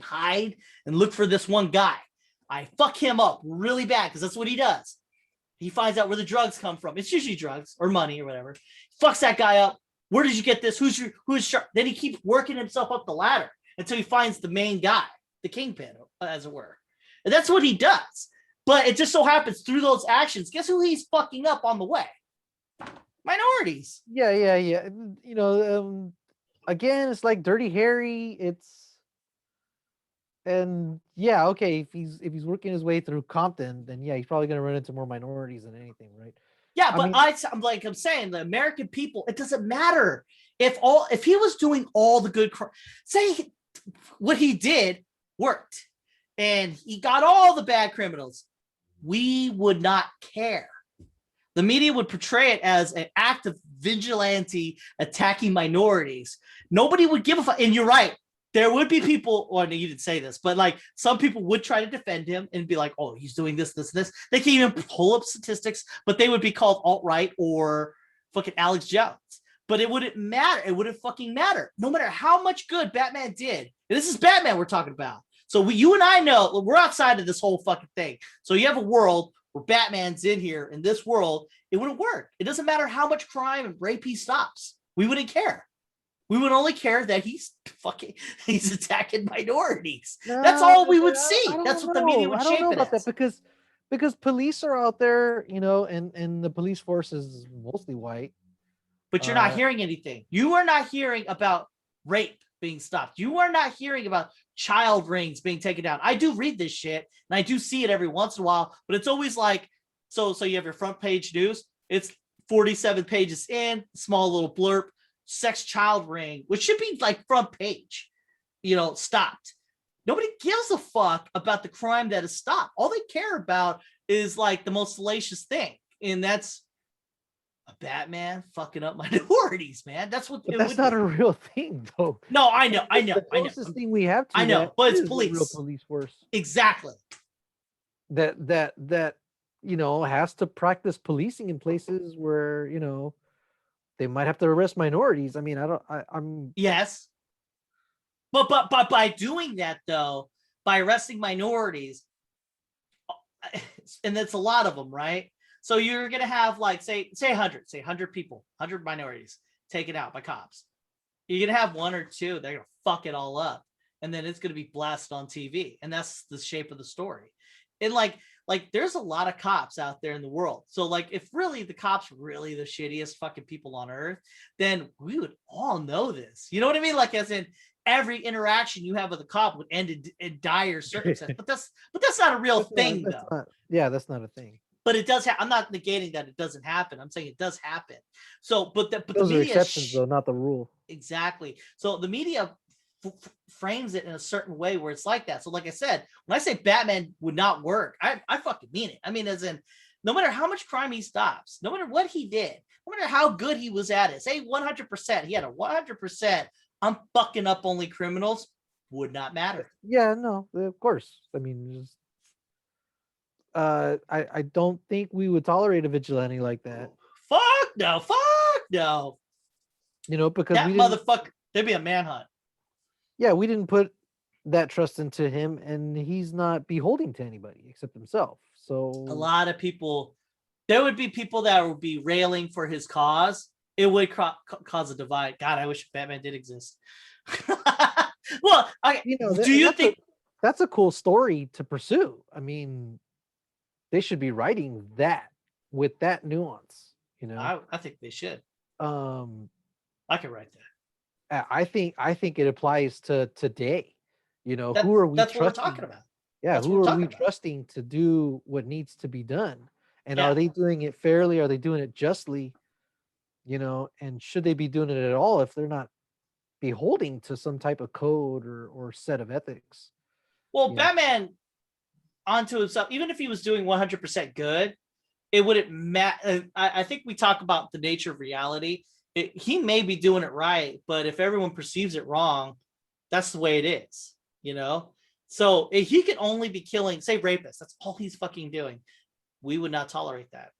hide and look for this one guy. I fuck him up really bad because that's what he does. He finds out where the drugs come from. It's usually drugs or money or whatever. Fucks that guy up. Where did you get this? Who's sharp? Then he keeps working himself up the ladder until he finds the main guy, the kingpin, as it were. And that's what he does. But it just so happens through those actions, guess who he's fucking up on the way? Minorities. Yeah. Again, it's like Dirty Harry. Okay, if he's working his way through Compton, then yeah, he's probably gonna run into more minorities than anything, right? Yeah, but I'm saying the American people, it doesn't matter if he was doing all the good say what he did worked and he got all the bad criminals, we would not care. The media would portray it as an act of vigilante attacking minorities. Nobody would give a fuck. And you're right. there would be people, or no, you didn't say this, but like some people would try to defend him and be like, oh, he's doing this, this, and this. They can't even pull up statistics, but they would be called alt-right or fucking Alex Jones. But it wouldn't matter. It wouldn't fucking matter. No matter how much good Batman did. And this is Batman we're talking about. So you and I know we're outside of this whole fucking thing. So you have a world where Batman's in here. In this world, it wouldn't work. It doesn't matter how much crime and rape he stops. We wouldn't care. We would only care that he's attacking minorities. That's all we would see. That's what the media would shape it as. Because police are out there, you know, and the police force is mostly white. But you're not hearing anything. You are not hearing about rape being stopped. You are not hearing about child rings being taken down. I do read this shit and I do see it every once in a while, but it's always like, so you have your front page news. It's 47 pages in, small little blurb, sex child ring, which should be like front page, you know, stopped. Nobody gives a fuck about the crime that is stopped. All they care about is like the most salacious thing. And that's a Batman fucking up minorities, man. That's what. But that's not a real thing, though. No, I know. The closest thing we have to I know, but it's police. Real police force. Exactly. That you know has to practice policing in places where you know they might have to arrest minorities. I mean, I'm yes. But by doing that though, by arresting minorities, and that's a lot of them, right? So you're gonna have like say 100 people, 100 minorities taken out by cops. You're gonna have one or two, they're gonna fuck it all up, and then it's gonna be blasted on TV, and that's the shape of the story. And like there's a lot of cops out there in the world. So like if really the cops were really the shittiest fucking people on earth, then we would all know this. You know what I mean? Like as in every interaction you have with a cop would end in dire circumstances. but that's not a real thing though. That's not a thing. But it does. I'm not negating that it doesn't happen. I'm saying it does happen. So, but those the media are exceptions, though, not the rule. Exactly. So the media frames it in a certain way where it's like that. So, like I said, when I say Batman would not work, I fucking mean it. I mean, as in, no matter how much crime he stops, no matter what he did, no matter how good he was at it, say 100%, he had a 100%. I'm fucking up only criminals. Would not matter. Yeah, no, of course. I mean, just. I don't think we would tolerate a vigilante like that. Fuck no. You know, because that motherfucker, there'd be a manhunt. Yeah, we didn't put that trust into him, and he's not beholden to anybody except himself. So a lot of people, there would be people that would be railing for his cause. It would cause a divide. God, I wish Batman did exist. Well, do you think that's a cool story to pursue? I mean, they should be writing that with that nuance, you know. I think they should. I could write that. I think it applies to today. You know, who are we that's trusting? What we're talking about. Yeah, who are we trusting to do what needs to be done? And are they doing it fairly? Are they doing it justly? You know, and should they be doing it at all if they're not beholding to some type of code or set of ethics? Well, Batman onto himself, even if he was doing 100% good, it wouldn't matter. I think we talk about the nature of reality. He may be doing it right, but if everyone perceives it wrong, that's the way it is, you know? So if he could only be killing, say, rapists, that's all he's fucking doing, we would not tolerate that.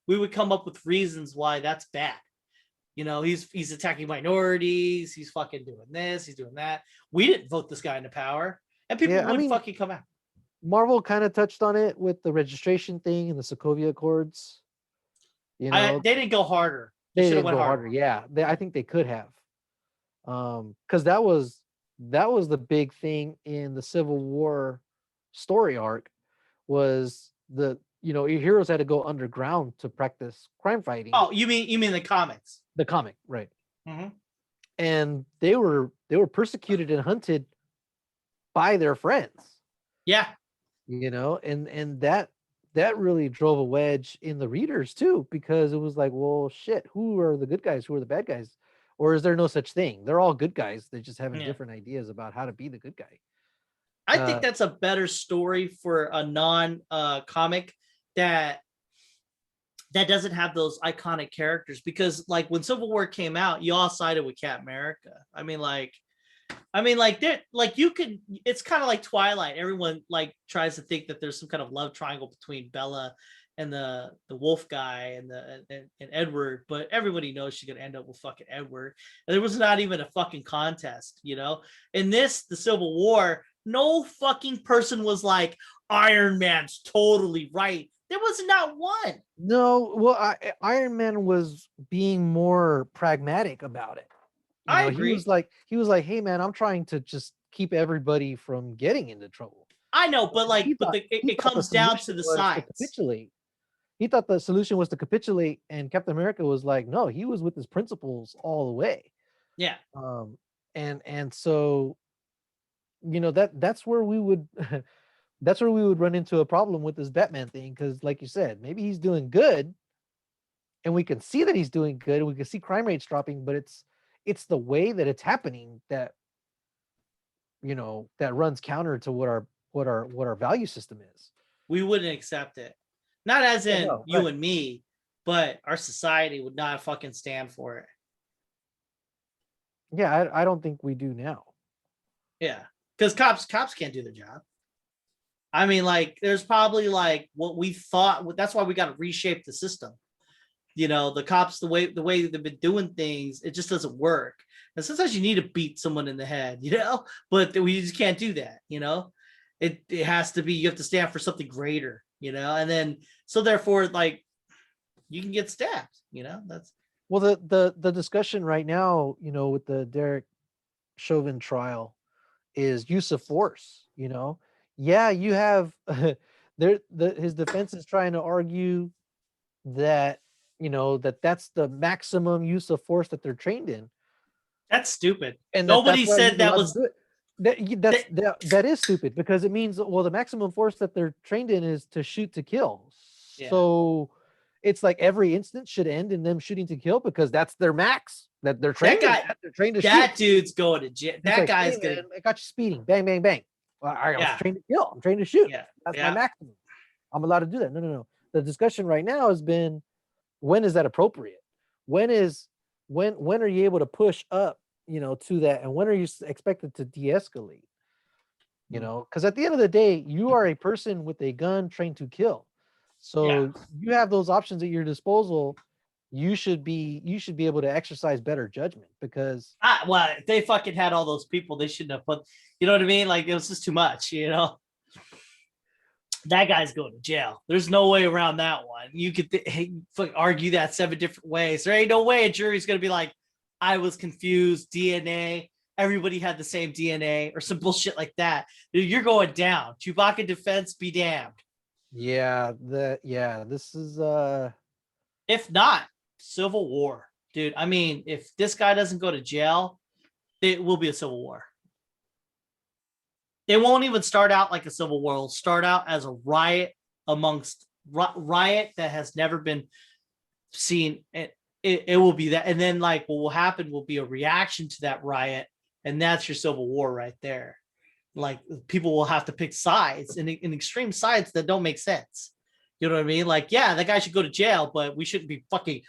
We would come up with reasons why that's bad. You know, he's attacking minorities, he's fucking doing this, he's doing that. We didn't vote this guy into power, and people would fucking come out. Marvel kind of touched on it with the registration thing and the Sokovia Accords. You know, they didn't go harder. They didn't go harder. Yeah, I think they could have, because that was the big thing in the Civil War story arc, was your heroes had to go underground to practice crime fighting. Oh, you mean the comics? The comic, right? Mm-hmm. And they were persecuted and hunted by their friends. Yeah. You know, and that really drove a wedge in the readers too, because it was like, well, shit, who are the good guys? Who are the bad guys? Or is there no such thing? They're all good guys. They just having different ideas about how to be the good guy. I think that's a better story for a non-comic that doesn't have those iconic characters, because like when Civil War came out, you all sided with Captain America. I mean, like, I mean, like you could. It's kind of like Twilight. Everyone like tries to think that there's some kind of love triangle between Bella and the wolf guy and Edward, but everybody knows she's gonna end up with fucking Edward. And there was not even a fucking contest, you know. In the Civil War, no fucking person was like Iron Man's totally right. There was not one. No, well, Iron Man was being more pragmatic about it. You I know, agree. he was like, hey man, I'm trying to just keep everybody from getting into trouble. I know, but like, He but thought, he it thought the comes down to solution the was to sides. capitulate. He thought the solution was to capitulate, and Captain America was like, no, he was with his principles all the way. Yeah. And so, you know, that's where we would that's where we would run into a problem with this Batman thing, because like you said, maybe he's doing good and we can see that he's doing good and we can see crime rates dropping, but it's the way that it's happening that, you know, that runs counter to what our value system is. We wouldn't accept it. Not as in no, you right. and me, but our society would not fucking stand for it. Yeah, I don't think we do now. Yeah. Because cops can't do their job. I mean, like, there's probably like what we thought. That's why we got to reshape the system. You know, the cops, the way they've been doing things, it just doesn't work. And sometimes you need to beat someone in the head, you know, but we just can't do that. You know, it has to be, you have to stand for something greater, you know, and then so therefore, like, you can get stabbed, you know. That's Well, the discussion right now, you know, with the Derek Chauvin trial is use of force. You know, yeah, you have his defense is trying to argue that, you know, that's the maximum use of force that they're trained in, that's stupid. and Nobody that's why said he's that allowed to was do it. That is stupid, because it means, well, the maximum force that they're trained in is to shoot to kill. Yeah. So it's like every instance should end in them shooting to kill, because that's their max that they're trained. They're trained to that shoot. dude's going to jail. That like, guy's hey, gonna. man, I got you speeding. Bang, bang, bang. Well, I was Yeah. trained to kill. I'm trained to shoot. Yeah. That's Yeah. my maximum. I'm allowed to do that. No. The discussion right now has been, when is that appropriate? When are you able to push up, you know, to that, and when are you expected to de-escalate? You know, because at the end of the day, you are a person with a gun trained to kill. So you have those options at your disposal. You should be able to exercise better judgment, because Well, if they fucking had all those people, they shouldn't have put, you know what I mean? Like, it was just too much, you know? That guy's going to jail. There's no way around that one. You could argue that 7 different ways. There ain't no way a jury's going to be like, I was confused, DNA, everybody had the same DNA, or some bullshit like that. Dude, you're going down. Chewbacca defense, be damned. this is If not, Civil War. Dude, I mean, if this guy doesn't go to jail, it will be a civil war. It won't even start out like a civil war. It'll start out as a riot amongst riot that has never been seen. It will be that. And then, like, what will happen will be a reaction to that riot. And that's your civil war right there. Like, people will have to pick sides, in extreme sides that don't make sense. You know what I mean? Like, yeah, that guy should go to jail, but we shouldn't be fucking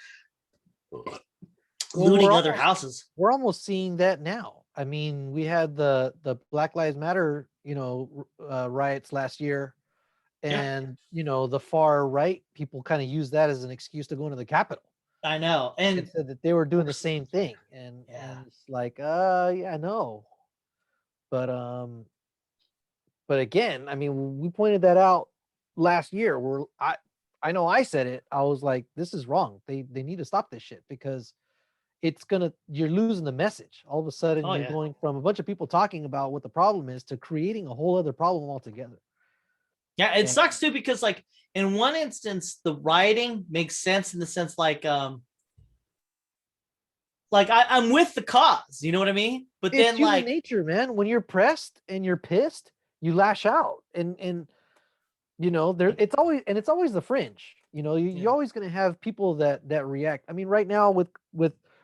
looting other houses. We're almost seeing that now. I mean, we had the Black Lives Matter, you know, riots last year, and you know, the far right people kind of use that as an excuse to go into the Capitol. I know, and said that they were doing the same thing, and it's like, yeah, I know, but again, I mean, we pointed that out last year. I know I said it. I was like, this is wrong. They need to stop this shit, because you're losing the message. All of a sudden, you're going from a bunch of people talking about what the problem is to creating a whole other problem altogether. Yeah, it sucks too, because, like, in one instance, the rioting makes sense in the sense, like I'm with the cause, you know what I mean? But it's then, human like, nature, man. When you're pressed and you're pissed, you lash out, and you know, it's always the fringe. You know, you're always going to have people that react. I mean, right now with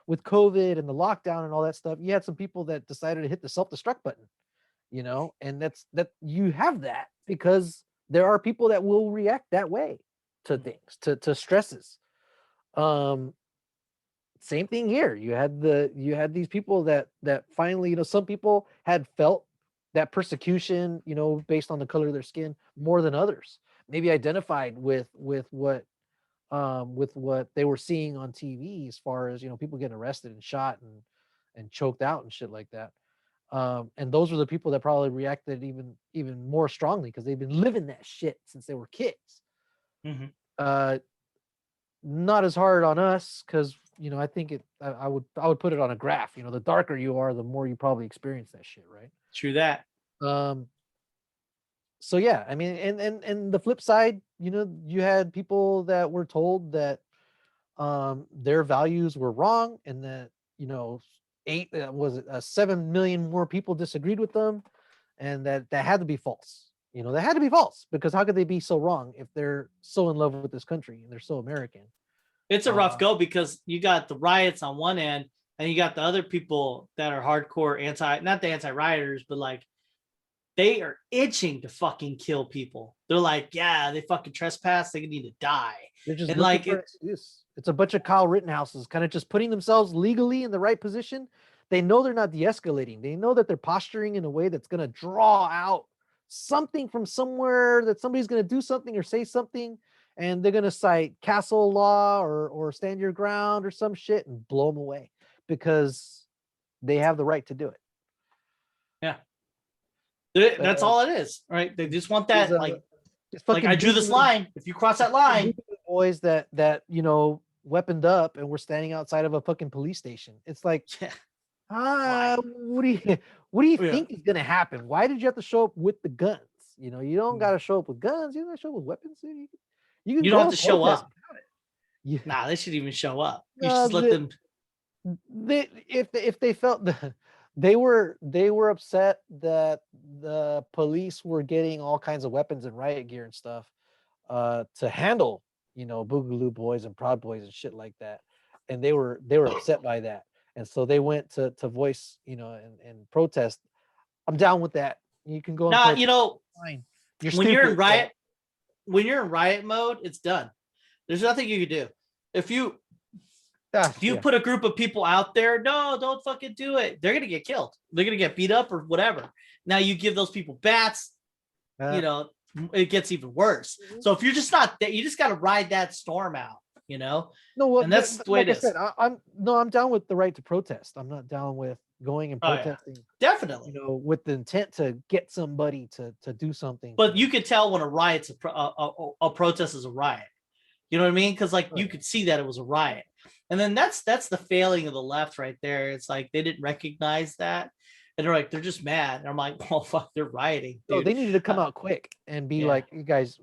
COVID and the lockdown and all that stuff, you had some people that decided to hit the self-destruct button, you know, and that you have that because there are people that will react that way to things, to stresses. same thing here. You had these people that finally, some people had felt that persecution, based on the color of their skin more than others. Maybe identified with what they were seeing on TV, as far as people getting arrested and shot and choked out and shit like that. And those were the people that probably reacted even more strongly, because they've been living that shit since they were kids. Mm-hmm. Not as hard on us, because I think I would put it on a graph. The darker you are, the more you probably experience that shit, right? True that. So yeah, I mean, and the flip side, you had people that were told that their values were wrong, and that 7 million more people disagreed with them, and that had to be false. They had to be false, because how could they be so wrong if they're so in love with this country and they're so American? It's a rough go, because you got the riots on one end, and you got the other people that are hardcore not the anti-rioters, but like they are itching to fucking kill people. They're like, yeah, they fucking trespass, they need to die. They're just and looking for an excuse. It's a bunch of Kyle Rittenhouses kind of just putting themselves legally in the right position. They know they're not de-escalating. They know that they're posturing in a way that's going to draw out something from somewhere, that somebody's going to do something or say something, and they're going to cite castle law or stand your ground or some shit and blow them away, because they have the right to do it. Yeah. That's all it is, right? They just want that, like I drew this line. If you cross that line, boys that weaponed up and were standing outside of a fucking police station. It's like, what do you think is gonna happen? Why did you have to show up with the guns? You don't got to show up with guns. You got to show up with weapons. You don't have to show up. Yeah. Nah, they shouldn't even show up. You should let them. If they felt they were upset that the police were getting all kinds of weapons and riot gear and stuff to handle Boogaloo Boys and Proud Boys and shit like that, and they were upset by that, and so they went to voice and protest. I'm down with that. You can go. Nah, fine. When you're in riot mode, it's done. There's nothing you can do. If you put a group of people out there, no, don't fucking do it. They're gonna get killed. They're gonna get beat up or whatever. Now you give those people bats, it gets even worse. So if you're just not that, you just got to ride that storm out. No, well, and that's the way it is. I'm down with the right to protest. I'm not down with going and protesting. Definitely. With the intent to get somebody to do something. But you could tell when a riot's a protest is a riot. You know what I mean? Because you could see that it was a riot. And then that's the failing of the left right there. It's like they didn't recognize that. And they're like, they're just mad. And I'm like, oh fuck, they're rioting. No, they needed to come out quick and be like, you guys,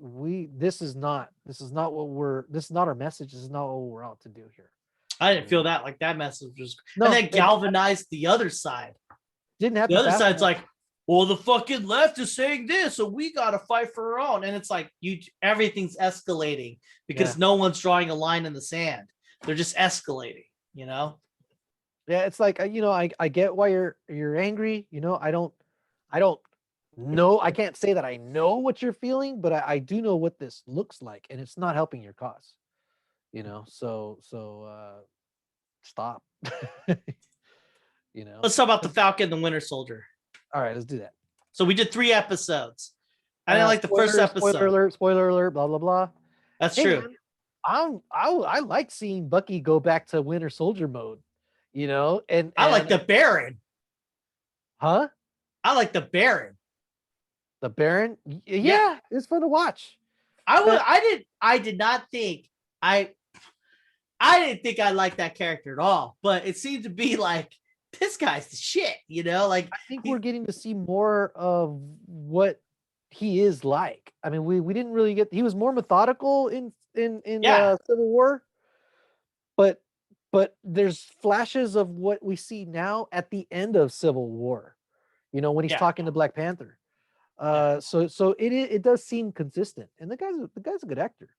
this is not our message. This is not what we're out to do here. I didn't feel that. Like that message was, and then galvanized the other side. Didn't happen. The other side's like, well, the fucking left is saying this, so we got to fight for our own. And it's like everything's escalating because no one's drawing a line in the sand. They're just escalating, Yeah, it's like, I get why you're angry. I don't know. I can't say that I know what you're feeling, but I do know what this looks like, and it's not helping your cause. So stop. Let's talk about the Falcon and the Winter Soldier. All right, let's do that. So we did 3 episodes. I didn't like the first episode. Spoiler alert, blah blah blah. That's true. Man, I like seeing Bucky go back to Winter Soldier mode. And I like the Baron. Huh? I like the Baron. The Baron? Yeah, it's fun to watch. I did not think I didn't think I liked that character at all, but it seemed to be like, this guy's the shit, Like I think we're getting to see more of what he is like. I mean, we didn't really get. He was more methodical in Civil War, but there's flashes of what we see now at the end of Civil War. When he's talking to Black Panther. So it does seem consistent, and the guy's a good actor.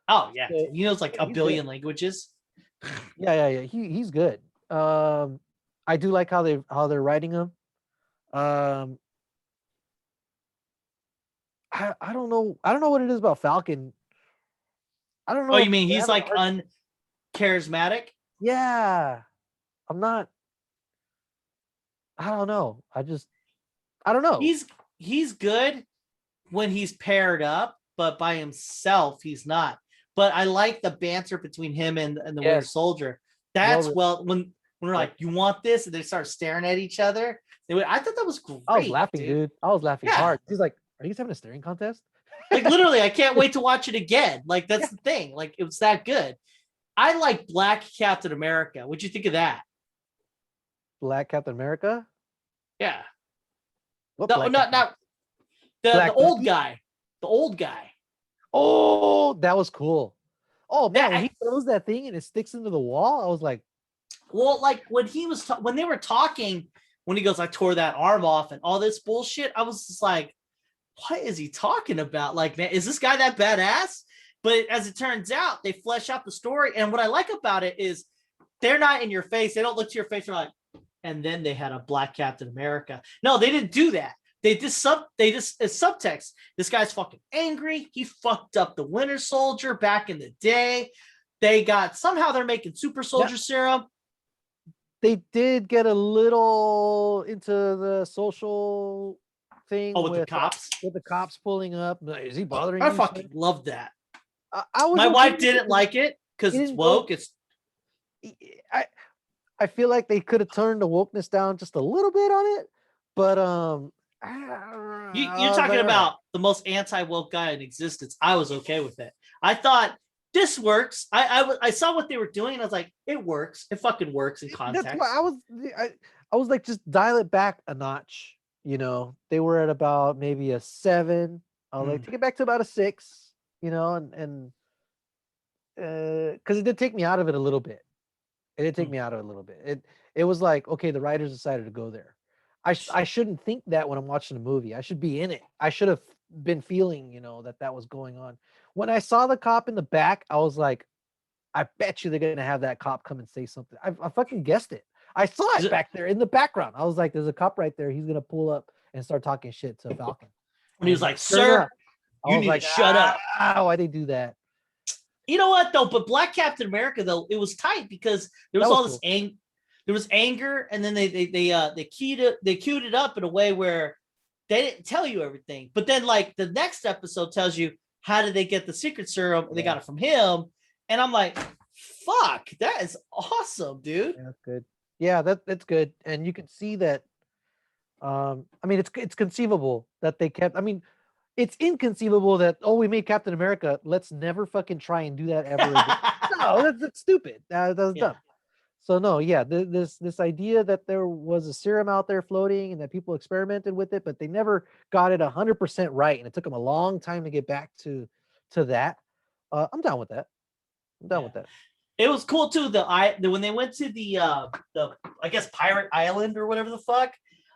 Oh yeah, he knows like a billion languages. Yeah. He's good. I do like how they're writing him. I don't know what it is about Falcon. I don't know. Oh, you mean he's like uncharismatic? Yeah, I'm not. I don't know. I don't know. He's good when he's paired up, but by himself he's not. But I like the banter between him and the Winter Yes. Soldier. Well, That's when we're like, you want this, and they start staring at each other. I thought that was great. I was laughing, dude. I was laughing Yeah. hard. He's like, "Are you guys having a staring contest?" Like literally, I can't wait to watch it again. Like that's the thing. Like it was that good. I like Black Captain America. What'd you think of that? Black Captain America. Yeah. What? No, Black not Captain- the Black old Bucky? guy. The old guy. Oh, that was cool. Oh man, Yeah, when he throws that thing and it sticks into the wall, I was like, Well, like when he was when they were talking, when he goes, I tore that arm off and all this bullshit, I was just like, what is he talking about? Like, man, is this guy that badass? But as it turns out, they flesh out the story. And what I like about it is they're not in your face. They don't look to your face. They're like, and then they had a Black Captain America. No, they didn't do that. They just as subtext. This guy's fucking angry. He fucked up the Winter Soldier back in the day. They got somehow they're making super soldier serum. they did get a little into the social thing Oh, with the cops. with the cops pulling up. Like, is he bothering I you? fucking loved that. I was My okay wife with didn't it. like it because It it's didn't go- woke. It's I feel like they could have turned the wokeness down just a little bit on it, but you're talking about the most anti-woke guy in existence. I was okay with it. I thought this works. I saw what they were doing and I was like, it works. It fucking works in context. That's why I was like, just dial it back a notch. You know, they were at about maybe a 7. I was like, take it back to about a 6. You know, and because it did take me out of it a little bit. It did take me out of it a little bit. It was like, okay, the writers decided to go there. I shouldn't think that when I'm watching a movie. I should be in it. I should have been feeling, you know, that was going on. When I saw the cop in the back, I was like, I bet you they're gonna have that cop come and say something. I fucking guessed it. I saw it back there in the background. I was like, there's a cop right there. He's gonna pull up and start talking shit to Falcon. And he was like, sure sir, enough, I you was need like, to shut up. Why they do that? You know what though? But Black Captain America though, it was tight because there was That was all this there was anger, and then they queued it up in a way where they didn't tell you everything. But then like the next episode tells you how did they get the secret serum? And they got it from him. And I'm like, fuck, that is awesome, dude. Yeah, that's good. Yeah, that's good. And you can see that. I mean, it's conceivable that they kept. I mean, it's inconceivable that we made Captain America. Let's never fucking try and do that ever again. No, that's stupid. That's dumb. So no, yeah, this idea that there was a serum out there floating and that people experimented with it, but they never got it 100% right, and it took them a long time to get back to that. I'm down with that. I'm down with that. It was cool too. When they went to the I guess Pirate Island or whatever the fuck,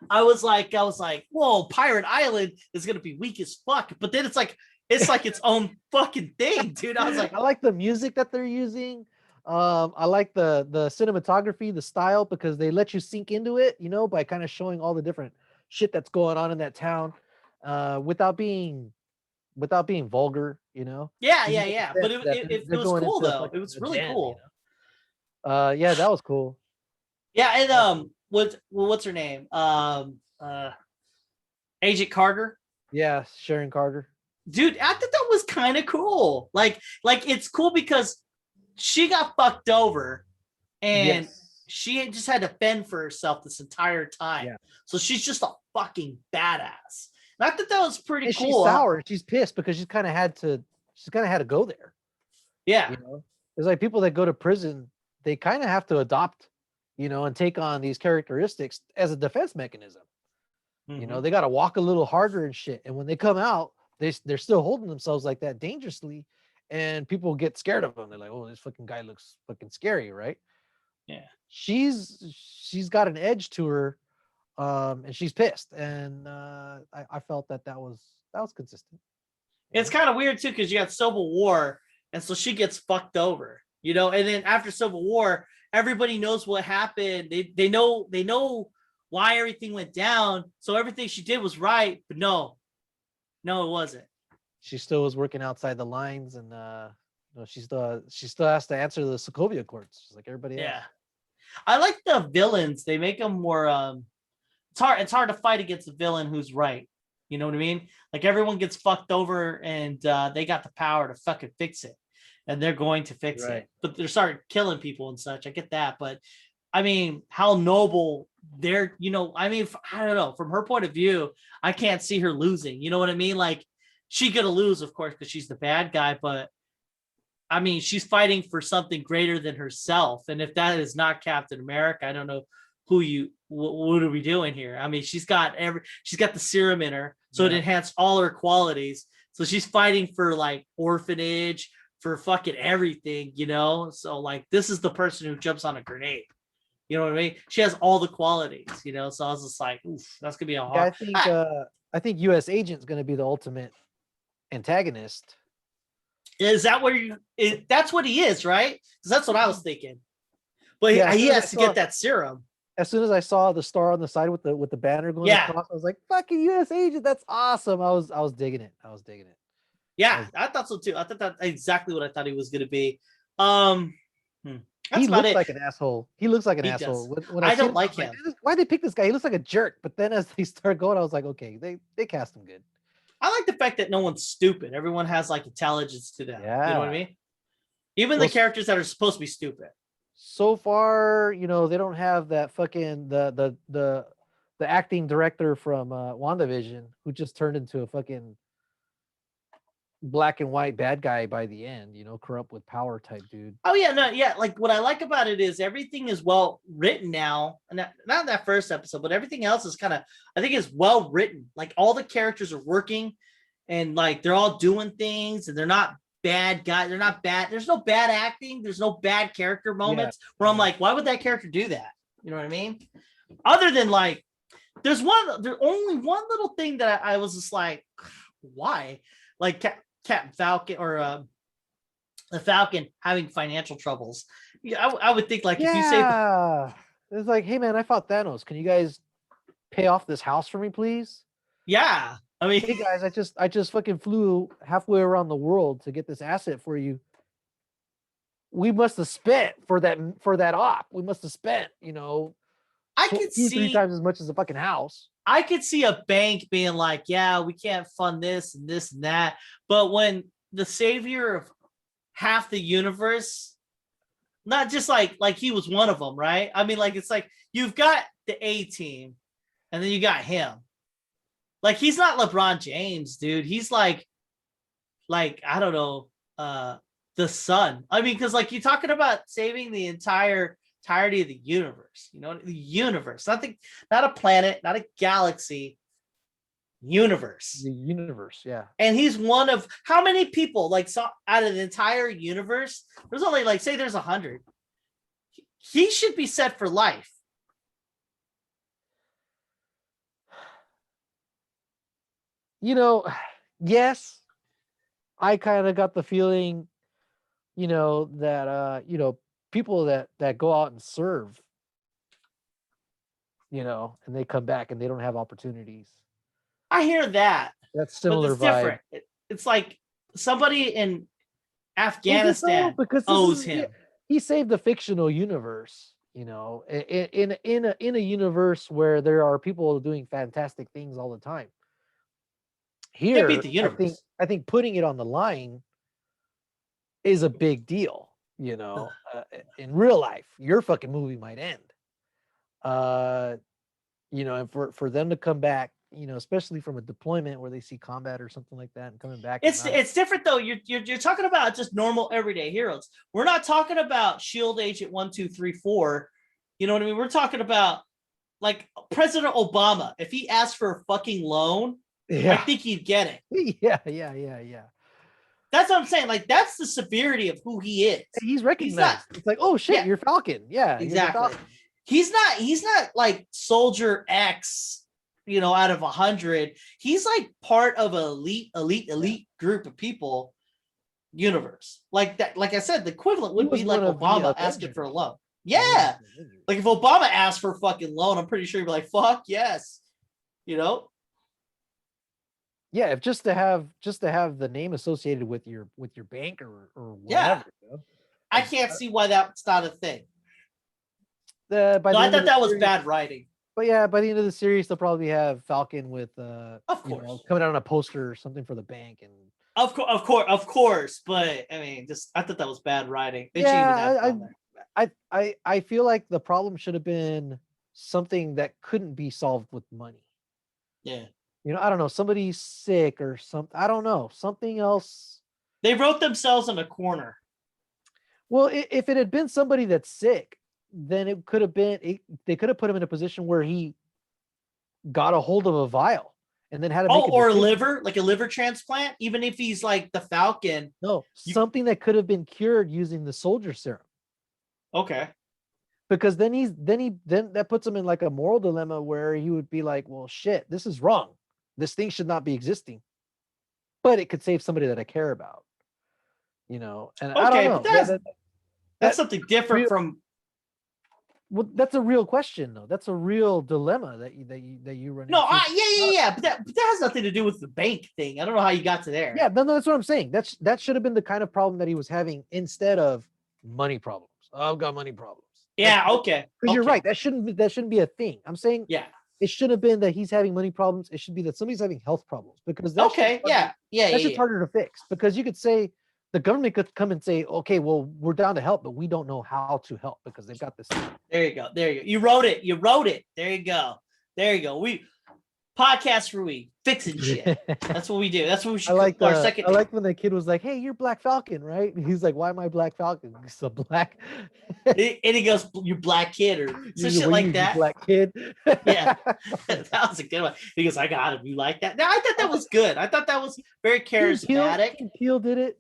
I was like, whoa, Pirate Island is gonna be weak as fuck. But then it's like its own fucking thing, dude. I was like, I like the music that they're using. I like the cinematography, the style, because they let you sink into it, you know, by kind of showing all the different shit that's going on in that town, without being vulgar, you know. yeah. But it was cool though. It was really cool. You know? Yeah, that was cool. Yeah, and what's her name? Agent Carter. Yeah, Sharon Carter. Dude, I thought that was kind of cool. Like it's cool because she got fucked over and she just had to fend for herself this entire time. Yeah. So she's just a fucking badass. And I thought that was pretty and cool. She's sour. She's pissed because she's kind of had to go there. Yeah. You know, it's like people that go to prison, they kind of have to adopt, you know, and take on these characteristics as a defense mechanism. Mm-hmm. You know, they got to walk a little harder and shit. And when they come out, they're still holding themselves like that dangerously. And people get scared of them. They're like, oh, this fucking guy looks fucking scary, right? Yeah. She's got an edge to her, and she's pissed. And I felt that was consistent. It's kind of weird too, because you got Civil War, and so she gets fucked over, you know. And then after Civil War, everybody knows what happened. They know why everything went down. So everything she did was right, but no, it wasn't. She still was working outside the lines, and No, she still has to answer the Sokovia courts, just like everybody else. Yeah. I like the villains. They make them more it's hard to fight against a villain who's right. You know what I mean? Like everyone gets fucked over and they got the power to fucking fix it. And they're going to fix Right. it. But they're starting killing people and such. I get that. But I mean, how noble they're, I don't know. From her point of view, I can't see her losing. You know what I mean? Like she gonna lose, of course, because she's the bad guy, but I mean, she's fighting for something greater than herself. And if that is not Captain America, I don't know what are we doing here? I mean, she's got the serum in her, so it enhanced all her qualities. So she's fighting for like orphanage, for fucking everything, So like, this is the person who jumps on a grenade. You know what I mean? She has all the qualities, So I was just like, oof, that's gonna be a hard. I think U.S. Agent's gonna be the ultimate antagonist. Is that where that's what he is, right? Because that's what I was thinking. But Yeah, he has to get that serum. As soon as I saw the star on the side with the banner going across, I was like, "Fucking U.S. Agent, that's awesome!" I was digging it. Yeah, I thought so too. I thought that's exactly what I thought he was going to be. He looks like an asshole. He looks like an asshole. When I don't like him. Why'd they pick this guy? He looks like a jerk. But then as they start going, I was like, okay, they cast him good. I like the fact that no one's stupid. Everyone has like intelligence to them. Yeah. You know what I mean? Even the characters that are supposed to be stupid. So far, they don't have that fucking the acting director from WandaVision who just turned into a fucking black and white bad guy by the end, corrupt with power type dude. Oh yeah, no, yeah. Like what I like about it is everything is well written now. And not that first episode, but everything else is I think is well written. Like all the characters are working and like they're all doing things and they're not bad guys. They're not bad. There's no bad acting. There's no bad character moments where I'm like, why would that character do that? You know what I mean? Other than like, there's only one little thing that I was just like, why? Like Captain Falcon or the Falcon having financial troubles. Yeah, I would think like if you say it's like, hey man, I fought Thanos. Can you guys pay off this house for me, please? Yeah. I mean, hey guys, I just fucking flew halfway around the world to get this asset for you. We must have spent for that op. We must have spent, I could see 3 times as much as the fucking house. I could see a bank being like, yeah, we can't fund this and this and that. But when the savior of half the universe, not just like he was one of them, right? I mean, like, it's like you've got the A team and then you got him. Like, he's not LeBron James, dude. He's like, I don't know, the sun. I mean, because like you're talking about saving the entirety of the universe, the universe, not a planet, not a galaxy, universe. The universe, yeah. And he's one of how many people out of the entire universe? There's only say there's 100. He should be set for life. Yes, I kind of got the feeling, that people that go out and serve, and they come back and they don't have opportunities. I hear that. That's similar but it's vibe. Different. It's like somebody in Afghanistan because owes him. He saved the fictional universe, in a universe where there are people doing fantastic things all the time. Here, beat the universe. I think putting it on the line is a big deal. In real life, your fucking movie might end. And for them to come back, especially from a deployment where they see combat or something like that and coming back. It's different though. You're talking about just normal everyday heroes. We're not talking about SHIELD Agent 1, 2, 3, 4. You know what I mean? We're talking about like President Obama. If he asked for a fucking loan, I think he'd get it. Yeah. That's what I'm saying. Like, that's the severity of who he is. He's recognized. It's like, oh shit, you're Falcon. Yeah, exactly. Falcon. He's not like Soldier X, out of 100. He's like part of an elite group of people universe. Like that, like I said, the equivalent would be like Obama asking for a loan. Yeah. Like if Obama asked for a fucking loan, I'm pretty sure he'd be like, fuck yes. Yeah, if just to have the name associated with your bank or Yeah. whatever. You know? I can't see why that's not a thing. By No, the I end of thought the that was series- bad writing. But yeah, by the end of the series, they'll probably have Falcon with Of course. coming out on a poster or something for the bank and Of course. But I mean, just I thought that was bad writing. They shouldn't even have gone there. I feel like the problem should have been something that couldn't be solved with money. Yeah. You know, I don't know, somebody's sick or something. I don't know, something else. They wrote themselves in a corner. Well, if it had been somebody that's sick, then it could have been. They could have put him in a position where he got a hold of a vial and then had to make Or a decision. liver, like a liver transplant. Even if he's like the Falcon. No, something that could have been cured using the soldier serum. Okay. Because then that puts him in like a moral dilemma where he would be like, well, shit, this is wrong. This thing should not be existing. But it could save somebody that I care about. You know, and I don't know. But that's something different from. Well, that's a real question, though. That's a real dilemma that you run No, into. yeah. But that has nothing to do with the bank thing. I don't know how you got to there. Yeah, no, that's what I'm saying. That should have been the kind of problem that he was having instead of money problems. Oh, I've got money problems. Yeah. Okay. Because you're right. That shouldn't be a thing. I'm saying. Yeah. It should have been that he's having money problems. It should be that somebody's having health problems because that's Yeah. harder to fix because you could say the government could come and say, okay, well, we're down to help, but we don't know how to help because they've got this. There you go. You wrote it. There you go. We Podcastforwe fixing shit. That's what we do. That's what we should. I like our second. I like when the kid was like, "Hey, you're Black Falcon, right?" And he's like, "Why am I Black Falcon?" He's a black. And he goes, "You black kid," or some shit like that. Black kid. Yeah, that was a good one. He goes, "I got him. You like that?" No, I thought that was good. I thought that was very charismatic. Key and Peele did it.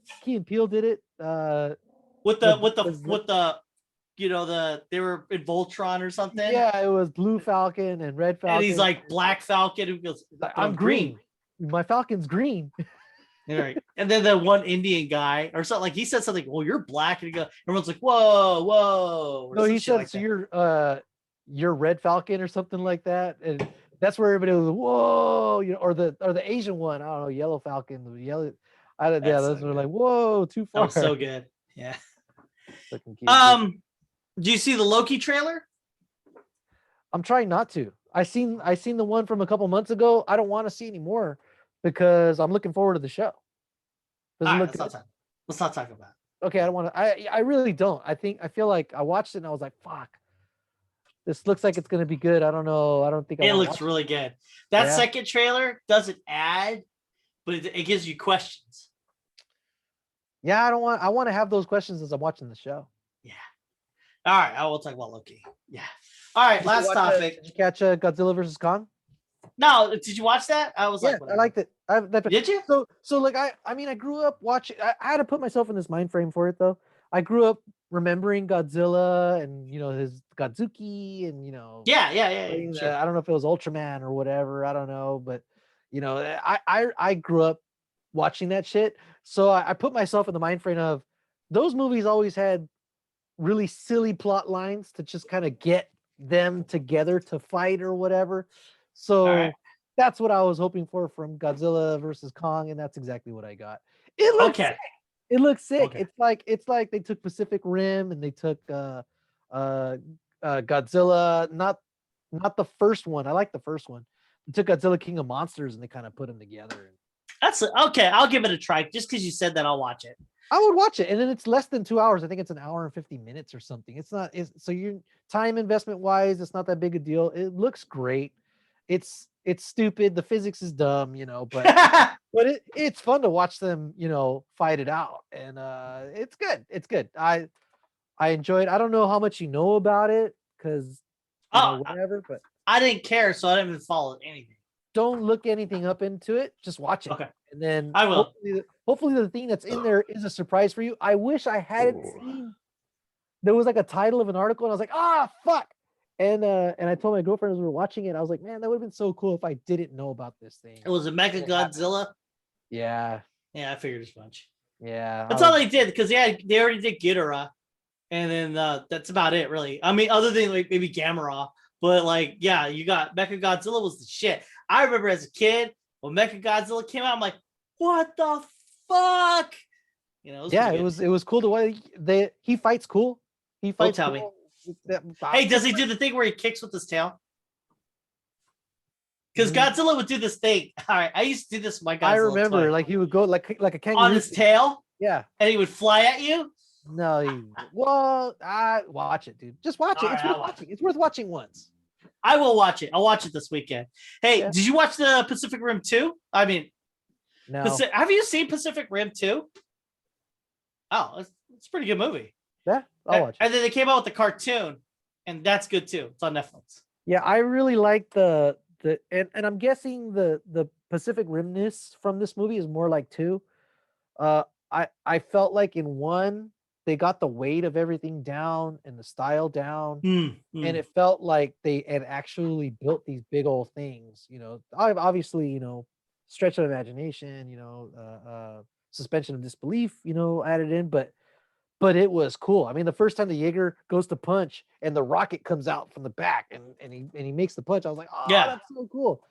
With the. You know, they were in Voltron or something. Yeah, it was Blue Falcon and Red Falcon. And he's like Black Falcon. Who goes, I'm green. My Falcon's green. All right. And then the one Indian guy or something, like he said something, well, you're black. And he goes, everyone's like, whoa. No, he said, like so you're Red Falcon or something like that. And that's where everybody was, whoa, you know, or the Asian one, I don't know, Yellow Falcon, those were like, whoa, too far. That was so good. Yeah. Do you see the Loki trailer? I'm trying not to. I seen the one from a couple months ago. I don't want to see anymore because I'm looking forward to the show. Let's not talk about it. Okay, I don't want to. I really don't. I feel like I watched it and I was like, fuck. This looks like it's gonna be good. I don't know. I don't think it looks really good. That second trailer doesn't add, but it gives you questions. Yeah, I want to have those questions as I'm watching the show. Yeah. All right, I will talk about Loki. Yeah. All right, last topic. Did you catch Godzilla versus Kong? No, did you watch that? I was like, I liked it. Did you? So like I mean I grew up watching. I had to put myself in this mind frame for it though. I grew up remembering Godzilla and his Godzuki and Yeah. Sure. I don't know if it was Ultraman or whatever. I don't know, but I grew up watching that shit. So I put myself in the mind frame of those movies always had really silly plot lines to just kind of get them together to fight or whatever. So that's what I was hoping for from Godzilla versus Kong, and that's exactly what I got. It looks sick. It looks sick. Okay. It's like they took Pacific Rim and they took Godzilla, not the first one. I like the first one. They took Godzilla King of Monsters and they kind of put them together. That's okay. I'll give it a try. Just because you said that, I'll watch it. I would watch it, and then it's less than 2 hours. I think it's an hour and 50 minutes or something. It's not. So your time investment wise, it's not that big a deal. It looks great. It's stupid. The physics is dumb, but but it's fun to watch them, fight it out, and it's good. It's good. I enjoyed. I don't know how much you know about it because whatever, but I didn't care, so I didn't even follow anything. Don't look anything up into it. Just watch it. Okay. And then I will. Hopefully the thing that's in there is a surprise for you. I wish I hadn't seen. There was like a title of an article, and I was like, fuck. And I told my girlfriend as we were watching it, I was like, man, that would have been so cool if I didn't know about this thing. It was a Mechagodzilla. Yeah. Yeah, I figured as much. Yeah. That's all they did because they already did Ghidorah, and then that's about it, really. I mean, other than like maybe Gamera, but like, yeah, you got Mechagodzilla was the shit. I remember as a kid when Mechagodzilla came out, I'm like, what the fuck? You know, Yeah, it was cool to watch. He fights cool. He fights. tell me. cool. Hey, does he do the thing where he kicks with his tail? Because Godzilla would do this thing. All right, I used to do this with my Godzilla I remember, toy. like he would go like a kangaroo On his tail, Yeah. and he would fly at you. No. Well, watch it, dude. Just watch it. All It's right, worth I'll watch watching. It's worth watching once. I will watch it. I'll watch it this weekend. Hey, Yeah. did you watch the Pacific Rim 2? I mean, No. have you seen Pacific Rim 2? Oh, it's a pretty good movie. Yeah, I'll watch it. And then they came out with the cartoon, and that's good too. It's on Netflix. Yeah, I really like the and I'm guessing the Pacific Rimness from this movie is more like 2. I felt like in 1 they got the weight of everything down and the style down, and it felt like they had actually built these big old things. You know, obviously, you know, stretch of imagination, you know, suspension of disbelief, you know, added in, but it was cool. I mean, the first time the Jaeger goes to punch and the rocket comes out from the back and he makes the punch, I was like, oh, Yeah. that's so cool.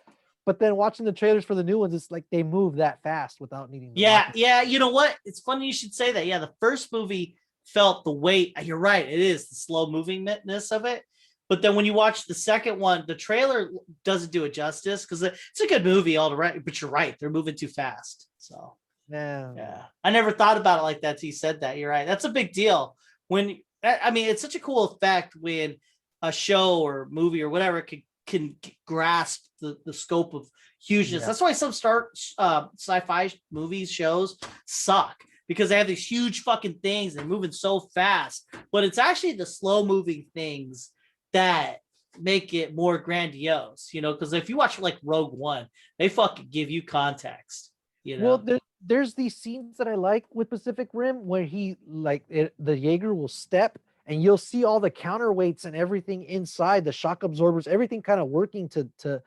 But then watching the trailers for the new ones, it's like they move that fast without needing. Yeah. You know what? It's funny you should say that. Yeah, the first movie felt the weight. You're right. It is the slow movingness of it. But then when you watch the second one, the trailer doesn't do it justice because it's a good movie all right. But you're right. They're moving too fast. So. Yeah, I never thought about it like that till you said that. You're right. That's a big deal. When I mean, it's such a cool effect when a show or movie or whatever can grasp the scope of hugeness. Yeah. That's why some sci-fi movies shows suck because they have these huge fucking things and moving so fast. But it's actually the slow moving things that make it more grandiose. You know, because if you watch like Rogue One, they fucking give you context. You know? Well, there's these scenes that I like with Pacific Rim where he the Jaeger will step and you'll see all the counterweights and everything inside the shock absorbers, everything kind of working to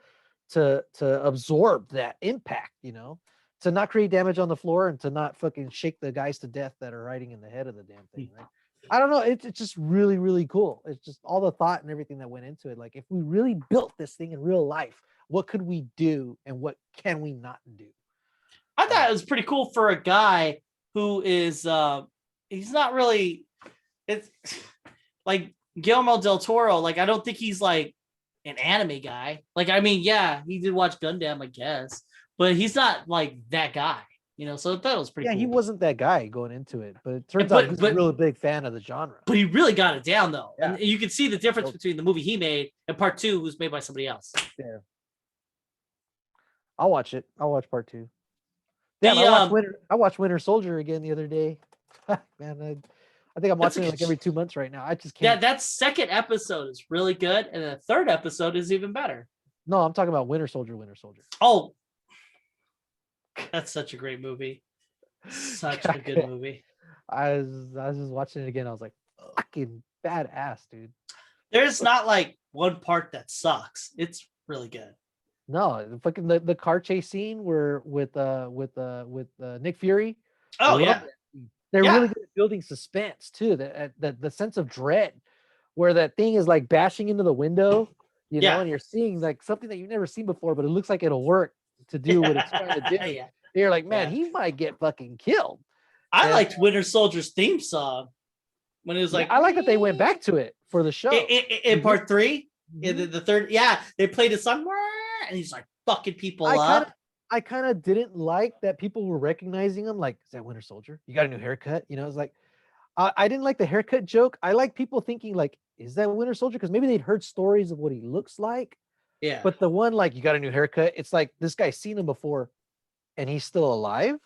absorb that impact, you know, to not create damage on the floor and to not fucking shake the guys to death that are riding in the head of the damn thing. Right? I don't know. It's just really, really cool. It's just all the thought and everything that went into it. Like if we really built this thing in real life, what could we do and what can we not do? I thought it was pretty cool for a guy who is he's not really, it's like Guillermo del Toro. Like I don't think he's like an anime guy. Like I mean, yeah, he did watch Gundam, I guess, but he's not like that guy, you know. So I thought it was pretty. Yeah, cool. he wasn't that guy going into it, but it turns out he's a really big fan of the genre. But he really got it down though, Yeah. and you can see the difference between the movie he made and part 2, was made by somebody else. Yeah, I'll watch it. I'll watch part 2. Yeah, I watched Winter Soldier again the other day. Man, I think I'm watching it like every 2 months right now. I just can't. Yeah, that second episode is really good, and the third episode is even better. No, I'm talking about Winter Soldier. Oh, that's such a great movie. Such a good movie. I was just watching it again. I was like, fucking badass, dude. There's not like one part that sucks. It's really good. No, fucking the car chase scene where with Nick Fury. Oh yeah, they're really good at building suspense too. The sense of dread, where that thing is like bashing into the window, you know, and you're seeing like something that you've never seen before, but it looks like it'll work to do what it's trying to do. Yeah. You're like, man, he might get fucking killed. I liked Winter Soldier's theme song when it was like. I like that they went back to it for the show in part 3. In the third, they played a song, and he's like fucking people up. I kind of didn't like that people were recognizing him. Like, is that Winter Soldier? You got a new haircut? You know, it's like, I didn't like the haircut joke. I like people thinking like, is that Winter Soldier? Because maybe they'd heard stories of what he looks like. Yeah. But the one like, you got a new haircut. It's like this guy's seen him before, and he's still alive.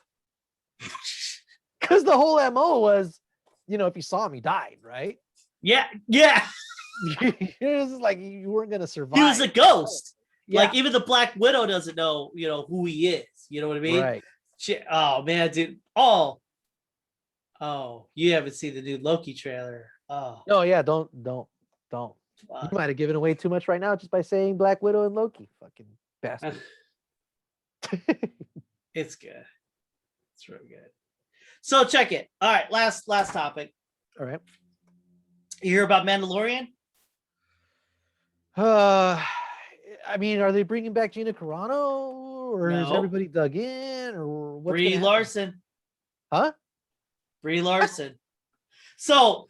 Because the whole MO was, you know, if you saw him, he died, right? Yeah. It was like you weren't gonna survive. He was a ghost. Yeah. Like even the Black Widow doesn't know, you know, who he is. You know what I mean? Right. Oh man, dude. Oh, you haven't seen the new Loki trailer. Oh. No, yeah, don't. You might have given away too much right now just by saying Black Widow and Loki. Fucking bastard. It's good. It's really good. So check it. All right, last topic. All right. You hear about Mandalorian? I mean, are they bringing back Gina Carano, or is No. everybody dug in, or what's Brie gonna happen? Larson. Huh? Brie Larson. So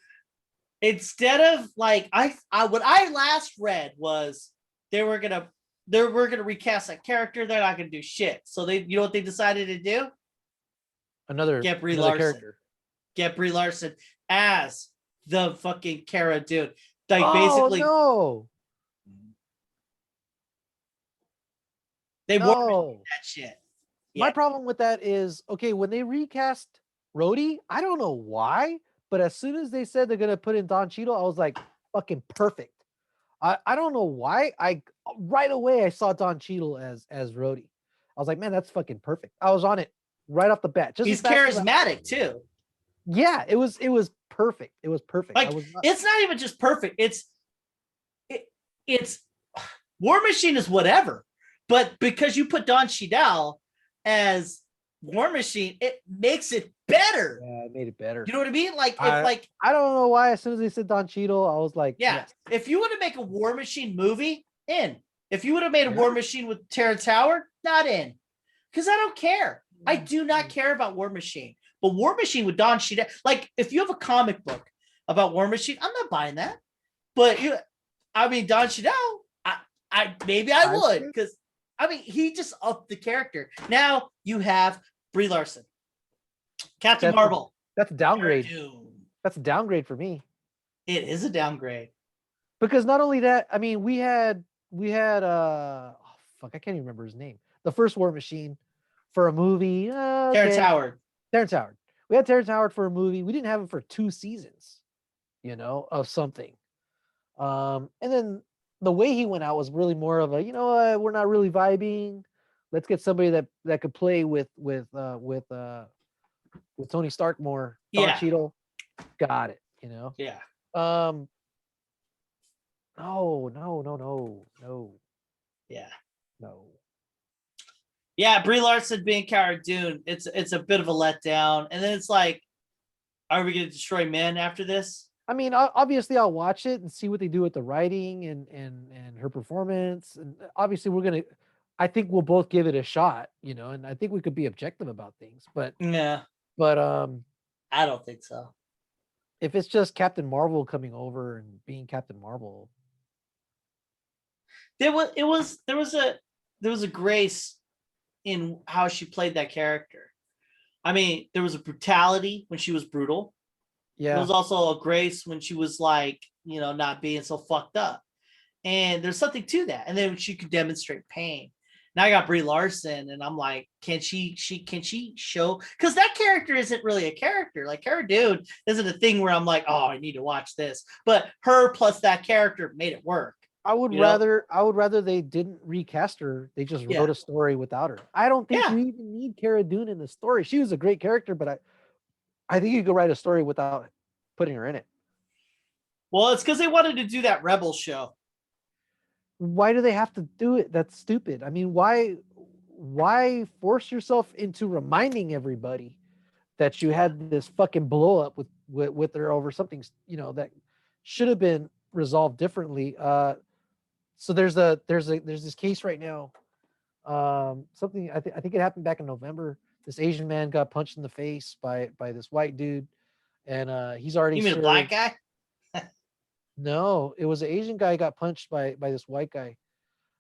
instead of like what I last read was they were gonna recast that character. They're not gonna do shit. So you know what they decided to do? Another Get another character. Get Brie Larson as the fucking Cara Dune. Like Oh basically no, they warped no. that shit. My Yeah. problem with that is, okay, when they recast Rhodey, I don't know why, but as soon as they said they're gonna put in Don Cheadle, I was like, fucking perfect. I don't know why. Right away I saw Don Cheadle as Rhodey. I was like, man, that's fucking perfect. I was on it right off the bat. Just He's as fast as charismatic too. Yeah, it was perfect. It was perfect. Like it's not even just perfect. It's War Machine is whatever, but because you put Don Cheadle as War Machine, it makes it better. Yeah, it made it better. You know what I mean? Like I don't know why. As soon as they said Don Cheadle, I was like, yeah. yes. If you would have made a War Machine movie, in. If you would have made a War Machine with Terrence Howard, not in. Because I don't care. I do not care about War Machine. But War Machine with Don Cheadle, like if you have a comic book about War Machine, I'm not buying that. But Don Cheadle, I maybe I would, because he just upped the character. Now you have Brie Larson, Captain Marvel. That's a downgrade. That's a downgrade for me. It is a downgrade. Because not only that, I mean, we had oh fuck, I can't even remember his name. The first War Machine for a movie. Terrence Howard. Terrence Howard. We had Terrence Howard for a movie. We didn't have him for 2 seasons, of something. And then the way he went out was really more of a, we're not really vibing. Let's get somebody that could play with Tony Stark more. Don Cheadle. Got it, Yeah. No. Yeah. No. Yeah, Brie Larson being Cara Dune, it's a bit of a letdown. And then it's like, are we going to destroy men after this? I mean, obviously I'll watch it and see what they do with the writing and her performance. And obviously I think we'll both give it a shot, and I think we could be objective about things, but yeah, I don't think so. If it's just Captain Marvel coming over and being Captain Marvel, there was a grace in how she played that character. I mean, there was a brutality when she was brutal. Yeah. There was also a grace when she was like, not being so fucked up. And there's something to that. And then she could demonstrate pain. Now I got Brie Larson, and I'm like, can she show? Because that character isn't really a character. Like Cara Dune isn't a thing where I'm like, oh, I need to watch this. But her plus that character made it work. I would rather they didn't recast her. They just wrote a story without her. I don't think you even need Cara Dune in the story. She was a great character, but I think you could write a story without putting her in it. Well, it's because they wanted to do that Rebel show. Why do they have to do it? That's stupid. I mean, why force yourself into reminding everybody that you had this fucking blow up with her over something, that should have been resolved differently. So there's this case right now. Something I think it happened back in November. This Asian man got punched in the face by this white dude, and he's already. You mean a black guy? No, it was an Asian guy got punched by this white guy,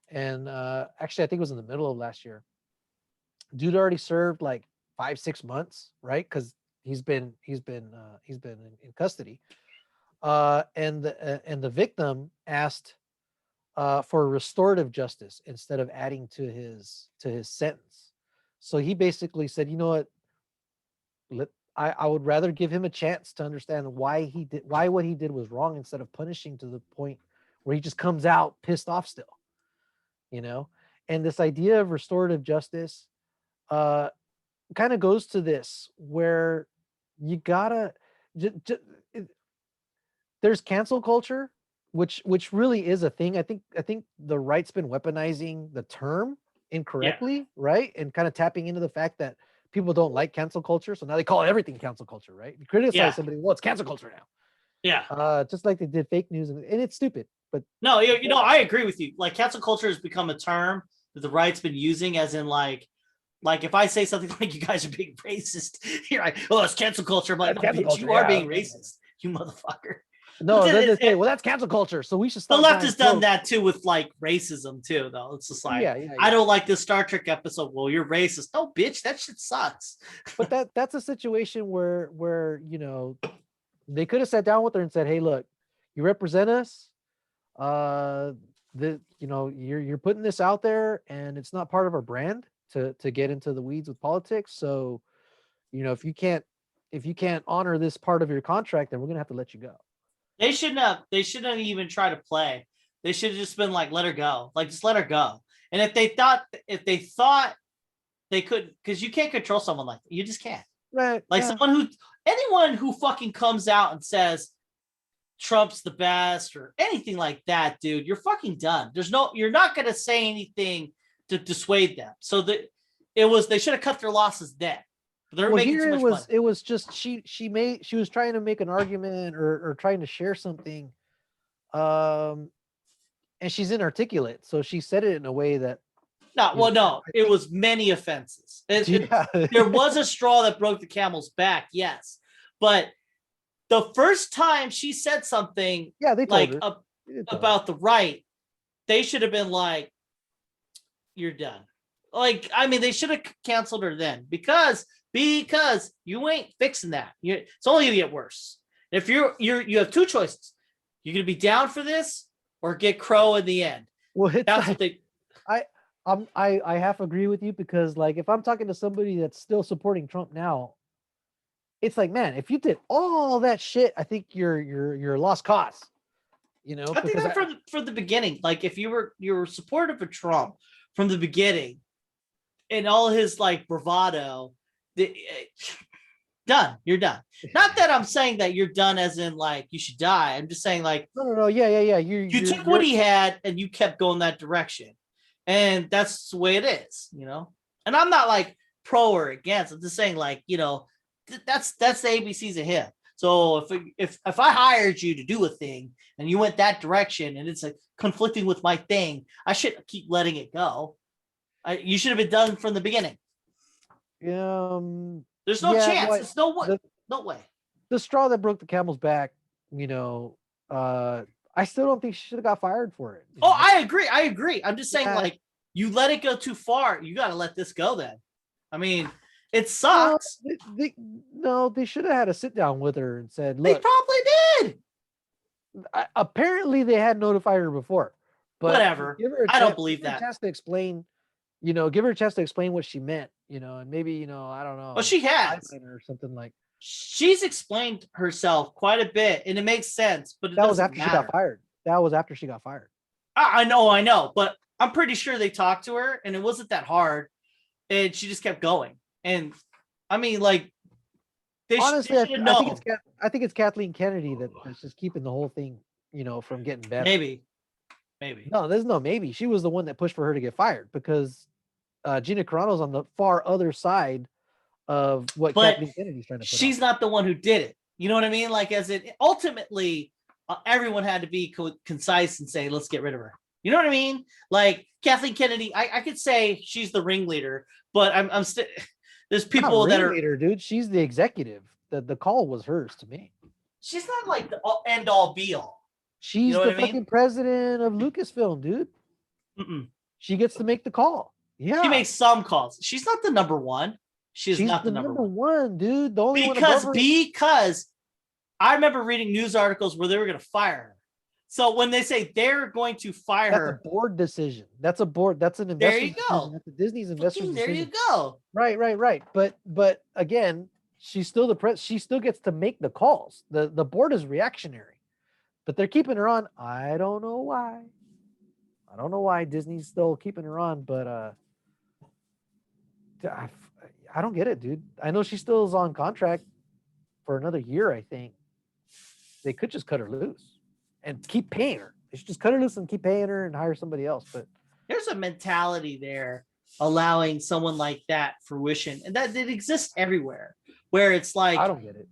and actually I think it was in the middle of last year. Dude already served like 5-6 months, right? Because he's been in custody, and the victim asked for restorative justice instead of adding to his sentence. So he basically said, you know what, I would rather give him a chance to understand why what he did was wrong, instead of punishing to the point where he just comes out pissed off still, and this idea of restorative justice kind of goes to this, where you gotta there's cancel culture, which really is a thing. I think the right's been weaponizing the term incorrectly, right? And kind of tapping into the fact that people don't like cancel culture, so now they call everything cancel culture, right? You criticize somebody, well, it's cancel culture now. Yeah. Just like they did fake news, and it's stupid. But no, I agree with you. Like cancel culture has become a term that the right's been using, as in like if I say something like you guys are being racist, you're like, oh, it's cancel culture. I'm like, no, cancel bitch, culture, you are yeah. being racist, you motherfucker. no, But then they it- say, it- well, that's cancel culture, so we should The stop. left buying has done clothes. that too with like racism too, though. It's just like, Yeah, yeah, I yeah. don't like this Star Trek episode. Well, you're racist. No, bitch, that shit sucks. But that's a situation where they could have sat down with her and said, hey, look, you represent us. You're putting this out there, and it's not part of our brand to get into the weeds with politics. So, if you can't honor this part of your contract, then we're gonna have to let you go. They shouldn't have even tried to play. They should have just been like, let her go. Like, just let her go. And if they thought they could, because you can't control someone like that. You just can't. Right. Like yeah. anyone who fucking comes out and says Trump's the best or anything like that, dude, you're fucking done. You're not going to say anything to dissuade them. So they should have cut their losses then. They're making too much money. It was just she was trying to make an argument or trying to share something, and she's inarticulate, so she said it in a way that it was many offenses. There was a straw that broke the camel's back, yes, but the first time she said something, they told her. About the right, they should have been like, "You're done." Like, I mean, they should have canceled her then because you ain't fixing that. It's only gonna get worse. If you have two choices, you're gonna be down for this or get crow in the end. Well, That's what they. I half agree with you, because like if I'm talking to somebody that's still supporting Trump now, it's like, man, if you did all that shit, I think you're a lost cause. I think that from the beginning, like if you were supportive of Trump from the beginning, and all his like bravado, done. You're done. Not that I'm saying that you're done as in like you should die. I'm just saying like no, yeah. You took what he had and you kept going that direction, and that's the way it is, And I'm not like pro or against. I'm just saying like that's the ABCs of him. So if I hired you to do a thing and you went that direction and it's like conflicting with my thing, I shouldn't keep letting it go. You should have been done from the beginning. There's no chance. There's no way. The straw that broke the camel's back, I still don't think she should have got fired for it. Oh, I agree. I'm just saying, like, you let it go too far. You got to let this go then. I mean, it sucks. They should have had a sit down with her and said, look. They probably did. Apparently, they had notified her before. But whatever. I don't believe that. Give her a chance to explain what she meant, and maybe, I don't know. Well, she has. Or something like. She's explained herself quite a bit, and it makes sense. But that was after she got fired. That was after she got fired. I know, but I'm pretty sure they talked to her, and it wasn't that hard, and she just kept going. And I mean, like, honestly, I think it's Kathleen Kennedy that's just keeping the whole thing, from getting better. Maybe. No, there's no maybe. She was the one that pushed for her to get fired, because Gina Carano's on the far other side of what Kathleen Kennedy's trying to put she's not the one who did it. You know what I mean? Like, as it ultimately, everyone had to be concise and say, let's get rid of her. You know what I mean? Like, Kathleen Kennedy, I could say she's the ringleader, but I'm still, there's people that are ringleader, dude. She's the executive. The call was hers to me. She's not like the end all be all. She's the fucking president of Lucasfilm, dude. She gets to make the call. Yeah, she makes some calls. She's not the number one. She's not the number one, dude. The only because I remember reading news articles where they were going to fire her. So when they say they're going to fire her, that's a board decision. That's a board. That's an investor. There you go. That's a Disney's investor decision. There you go. Right. But again, she's still the press. She still gets to make the calls. The board is reactionary, but they're keeping her on. I don't know why Disney's still keeping her on, but I don't get it, dude. I know she still is on contract for another year, I think. They could just cut her loose and keep paying her. They should just cut her loose and keep paying her and hire somebody else. But there's a mentality there allowing someone like that fruition, and that it exists everywhere, where it's like, I don't get it.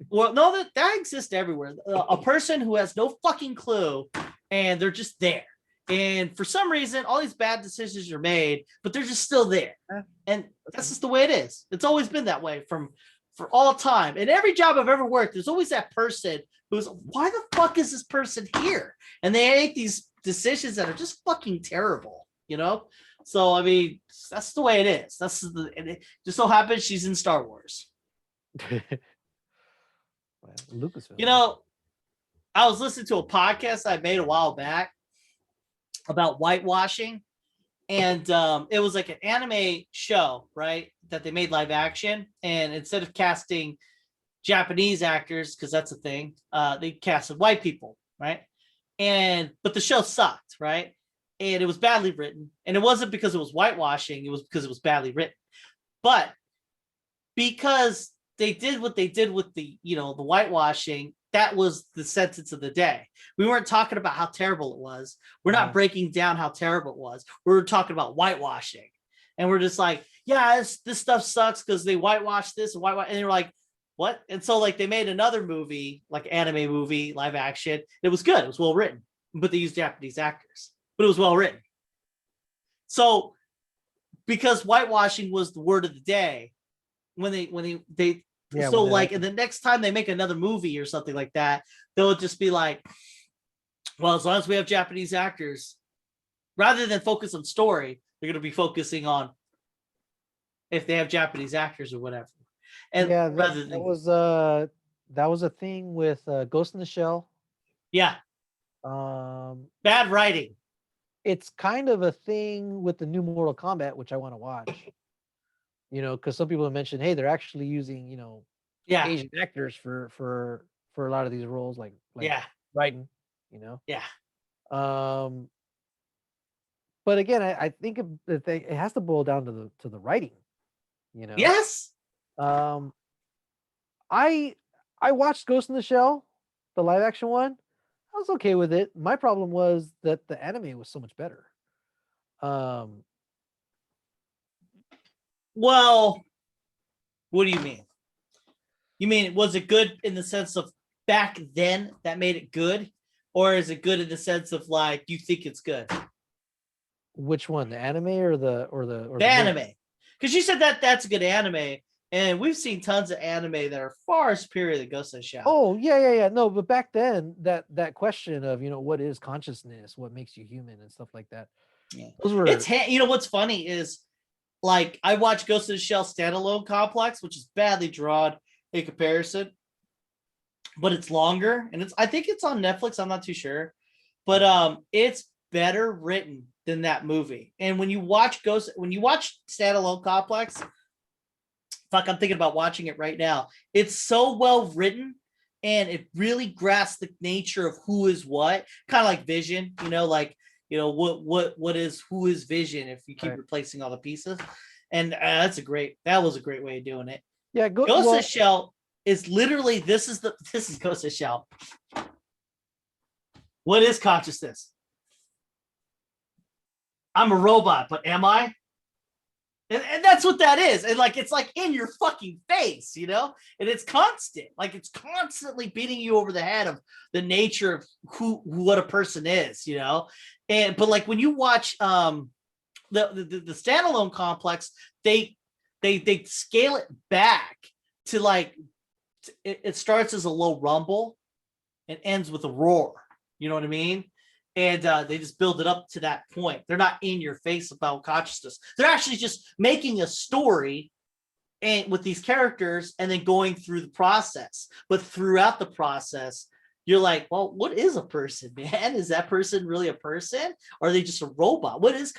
Well, no, that exists everywhere. A person who has no fucking clue and they're just there. And for some reason, all these bad decisions are made, but they're just still there. And that's just the way it is. It's always been that way for all time. And every job I've ever worked, there's always that person who's, why the fuck is this person here? And they make these decisions that are just fucking terrible, you know? So, I mean, that's the way it is. And it just so happens she's in Star Wars. Well, Lucasfilm. You know, I was listening to a podcast I made a while back about whitewashing, and it was like an anime show, right, that they made live action, and instead of casting Japanese actors, because that's a thing, they casted white people, right? But the show sucked, right? And it was badly written, and it wasn't because it was whitewashing, it was because it was badly written. But because they did what they did with the whitewashing, that was the sentence of the day. We weren't talking about how terrible it was. We're not breaking down how terrible it was. We were talking about whitewashing. And we're just like, yeah, this stuff sucks because they whitewashed this and whitewash. And they're like, what? And so like they made another movie, like anime movie, live action. It was good. It was well written, but they used Japanese actors, but it was well written. So because whitewashing was the word of the day, when they Yeah, so when like, they- and the next time they make another movie or something like that, they'll just be like, well, as long as we have Japanese actors, rather than focus on story, they're going to be focusing on if they have Japanese actors or whatever. And yeah, rather that than, was a thing with Ghost in the Shell. yeah, bad writing. It's kind of a thing with the new Mortal Kombat, which I want to watch. You know, because some people have mentioned, hey, they're actually using, Yeah, Asian actors for a lot of these roles, like yeah, writing, you know. yeah. But again, I think it has to boil down to the writing, you know. Yes. I watched Ghost in the Shell, the live action one. I was okay with it. My problem was that the anime was so much better. Well, what do you mean? You mean, was it good in the sense of back then that made it good? Or is it good in the sense of like, you think it's good? Which one, the anime or the The anime. Because you said that's a good anime. And we've seen tons of anime that are far superior to Ghost in the Shell. Oh, yeah. No, but back then that question of, what is consciousness, what makes you human and stuff like that. Yeah. Those were What's funny is, like, I watched Ghost in the Shell standalone complex, which is badly drawn in comparison, but it's longer, and I think it's on Netflix. I'm not too sure, but it's better written than that movie. And when you watch standalone complex, fuck, I'm thinking about watching it right now. It's so well written, and it really grasps the nature of who is what, kind of like Vision, what is who is Vision if you keep replacing all the pieces. And that was a great way of doing it. Yeah, Ghost in the Shell is literally, this is Ghost in the Shell. What is consciousness? I'm a robot, but am I? And that's what that is. And like, it's like in your fucking face, and it's constant. Like, it's constantly beating you over the head of the nature of what a person is, but like when you watch the standalone complex, they scale it back to like, it starts as a low rumble and ends with a roar. You know what I mean? And they just build it up to that point. They're not in your face about consciousness. They're actually just making a story and with these characters and then going through the process. But throughout the process, you're like, well, what is a person, man? Is that person really a person? Or are they just a robot? What is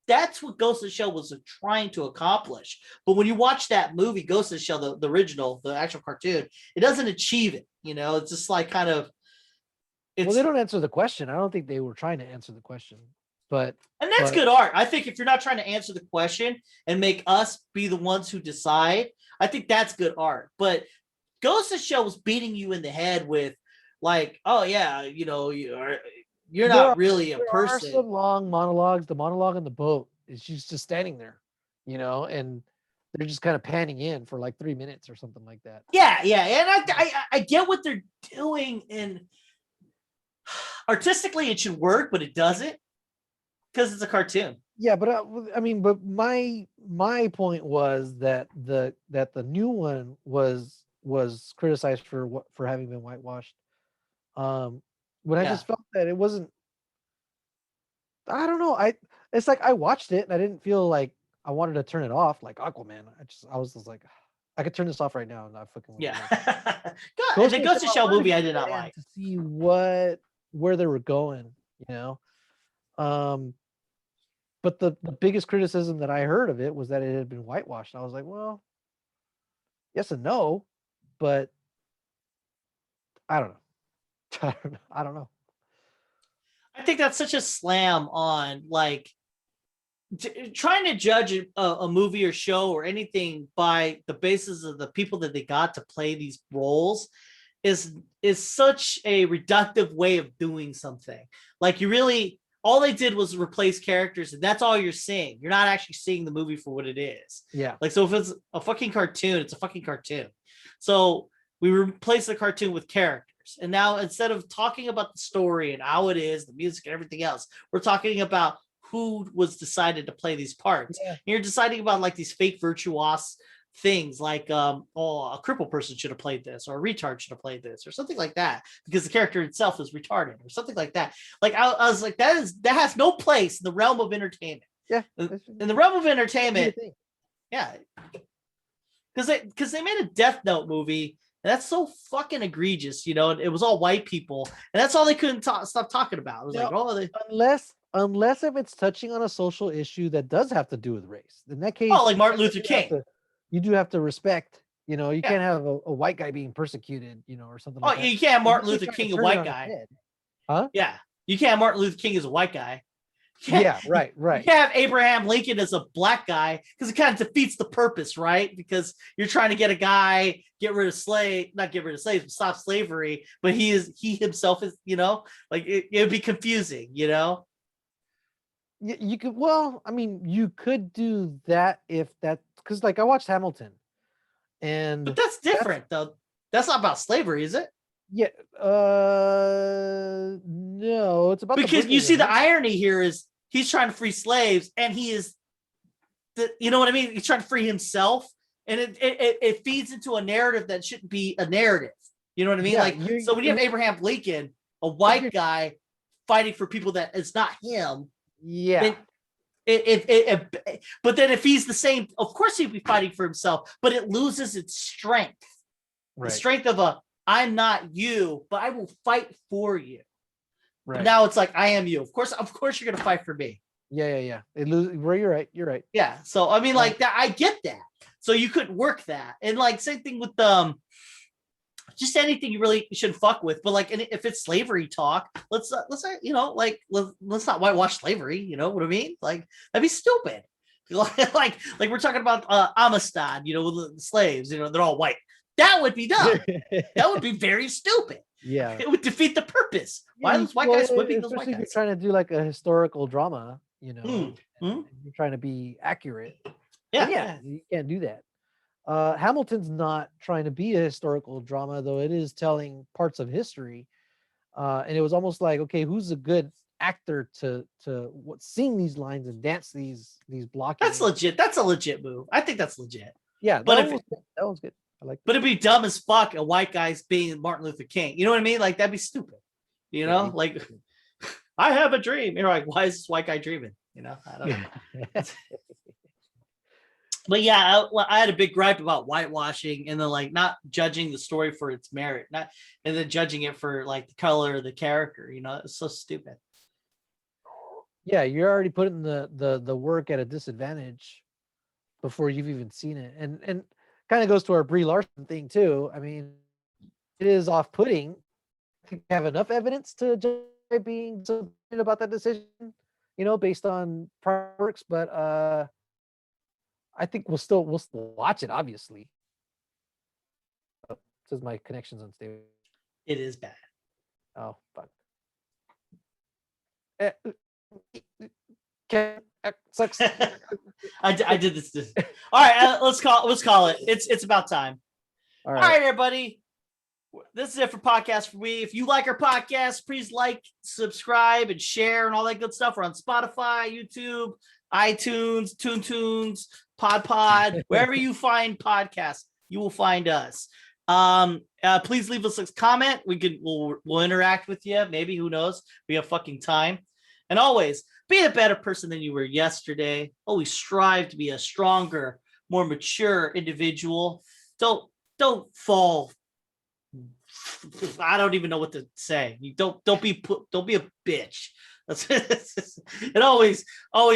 that's what Ghost in the Shell was trying to accomplish. But when you watch that movie, Ghost in the Shell, the original, the actual cartoon, it doesn't achieve it. It's just like kind of, well, they don't answer the question. I don't think they were trying to answer the question, and that's good art. I think if you're not trying to answer the question and make us be the ones who decide, I think that's good art. But Ghost in the Shell was beating you in the head with like, oh yeah, you're not really a person. There are some long monologues. The monologue on the boat is she's just standing there, and they're just kind of panning in for like 3 minutes or something like that. Yeah, and I get what they're doing, and artistically it should work, but it doesn't because it's a cartoon. Yeah, but I mean, but my point was that the new one was criticized for having been whitewashed. When I Yeah. just felt that it wasn't. I don't know. It's like I watched it and I didn't feel like I wanted to turn it off like Aquaman. I was just like, I could turn this off right now and not fucking. Yeah. Ghost The in Ghost in the Shell wanted movie to I see did not it like. to see where they were going, you know. But the biggest criticism that I heard of it was that it had been whitewashed. I was like, well, yes and no, but I don't know. I don't know. I think that's such a slam on like trying to judge a movie or show or anything by the basis of the people that they got to play these roles is such a reductive way of doing something. Like you really, all they did was replace characters, and that's all you're seeing. You're not actually seeing the movie for what it is. Yeah. Like, so if it's a fucking cartoon, it's a fucking cartoon. So we replace the cartoon with characters. And now instead of talking about the story and how it is, the music and everything else, we're talking about who was decided to play these parts. Yeah. And you're deciding about like these fake virtuos things like a crippled person should have played this, or a retard should have played this, or something like that, because the character itself is retarded or something like that. Like I was like, that has no place in the realm of entertainment. Yeah. In the realm of entertainment, yeah. Because they made a Death Note movie, and that's so fucking egregious, you know. It was all white people, and that's all they couldn't stop talking about. It was like, unless if it's touching on a social issue that does have to do with race. In that case, like Martin Luther King. You do have to respect, you know, you can't have a white guy being persecuted, you know, or something like that. You can't have Martin Luther King, a white guy. Huh? Yeah. You can't have Martin Luther King as a white guy. Yeah, right. You can't have Abraham Lincoln as a black guy, because it kind of defeats the purpose, right? Because you're trying to get a guy, not get rid of slaves, but stop slavery. But he himself is, you know, like it would be confusing, you know? You could, well, I mean, you could do that if that, because like I watched Hamilton, and but that's different though. That's not about slavery, is it? Yeah. No, it's about because you see the irony here is he's trying to free slaves, and he is, you know what I mean? He's trying to free himself, and it feeds into a narrative that shouldn't be a narrative. You know what I mean? Yeah, so when you have Abraham Lincoln, a white guy fighting for people that is not him. Yeah. But then if he's the same, of course he'd be fighting for himself, but it loses its strength. Right. The strength of I'm not you, but I will fight for you. Right. But now it's like, I am you. Of course you're gonna fight for me. Yeah. You're right. Yeah. So I mean, like that, I get that. So you couldn't work that, and like same thing with just anything you really shouldn't fuck with. But like, if it's slavery talk, let's you know, like let's not whitewash slavery. You know what I mean? Like that'd be stupid. like we're talking about Amistad, you know, with the slaves. You know, they're all white. That would be dumb. That would be very stupid. Yeah, it would defeat the purpose. Why are those white guys whipping those white guys? If you're trying to do like a historical drama, you know, and you're trying to be accurate. Yeah, you can't do that. Hamilton's not trying to be a historical drama, though it is telling parts of history. And it was almost like, okay, who's a good actor to sing these lines and dance these blocking? That's legit. That's a legit move. I think that's legit. Yeah, but that was good. I like. But it'd be dumb as fuck a white guy's being Martin Luther King. You know what I mean? Like that'd be stupid. You know, like I have a dream. You're like, why is this white guy dreaming? You know, I don't know. But yeah, I had a big gripe about whitewashing, and then like not judging the story for its merit, and then judging it for like the color of the character. You know, it's so stupid. Yeah, you're already putting the work at a disadvantage before you've even seen it, and kind of goes to our Brie Larson thing too. I mean, it is off-putting. You have enough evidence to judge being so about that decision, you know, based on prior works, but I think we'll still watch it, obviously. Oh, says my connection's unstable. It is bad. Oh, fuck. Sucks. I did this. All right, let's call it. It's about time. All right, everybody. this is it for Podcastforwe. If you like our podcast, please like, subscribe, and share, and all that good stuff. We're on Spotify, YouTube, iTunes, TuneTunes, PodPod, wherever you find podcasts, you will find us. Please leave us a comment. We'll interact with you. Maybe, who knows? We have fucking time. And always be a better person than you were yesterday. Always strive to be a stronger, more mature individual. Don't fall. I don't even know what to say. You don't be a bitch. And always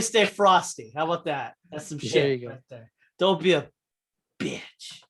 stay frosty. How about that? That's some shit There you go. right there. Don't be a bitch.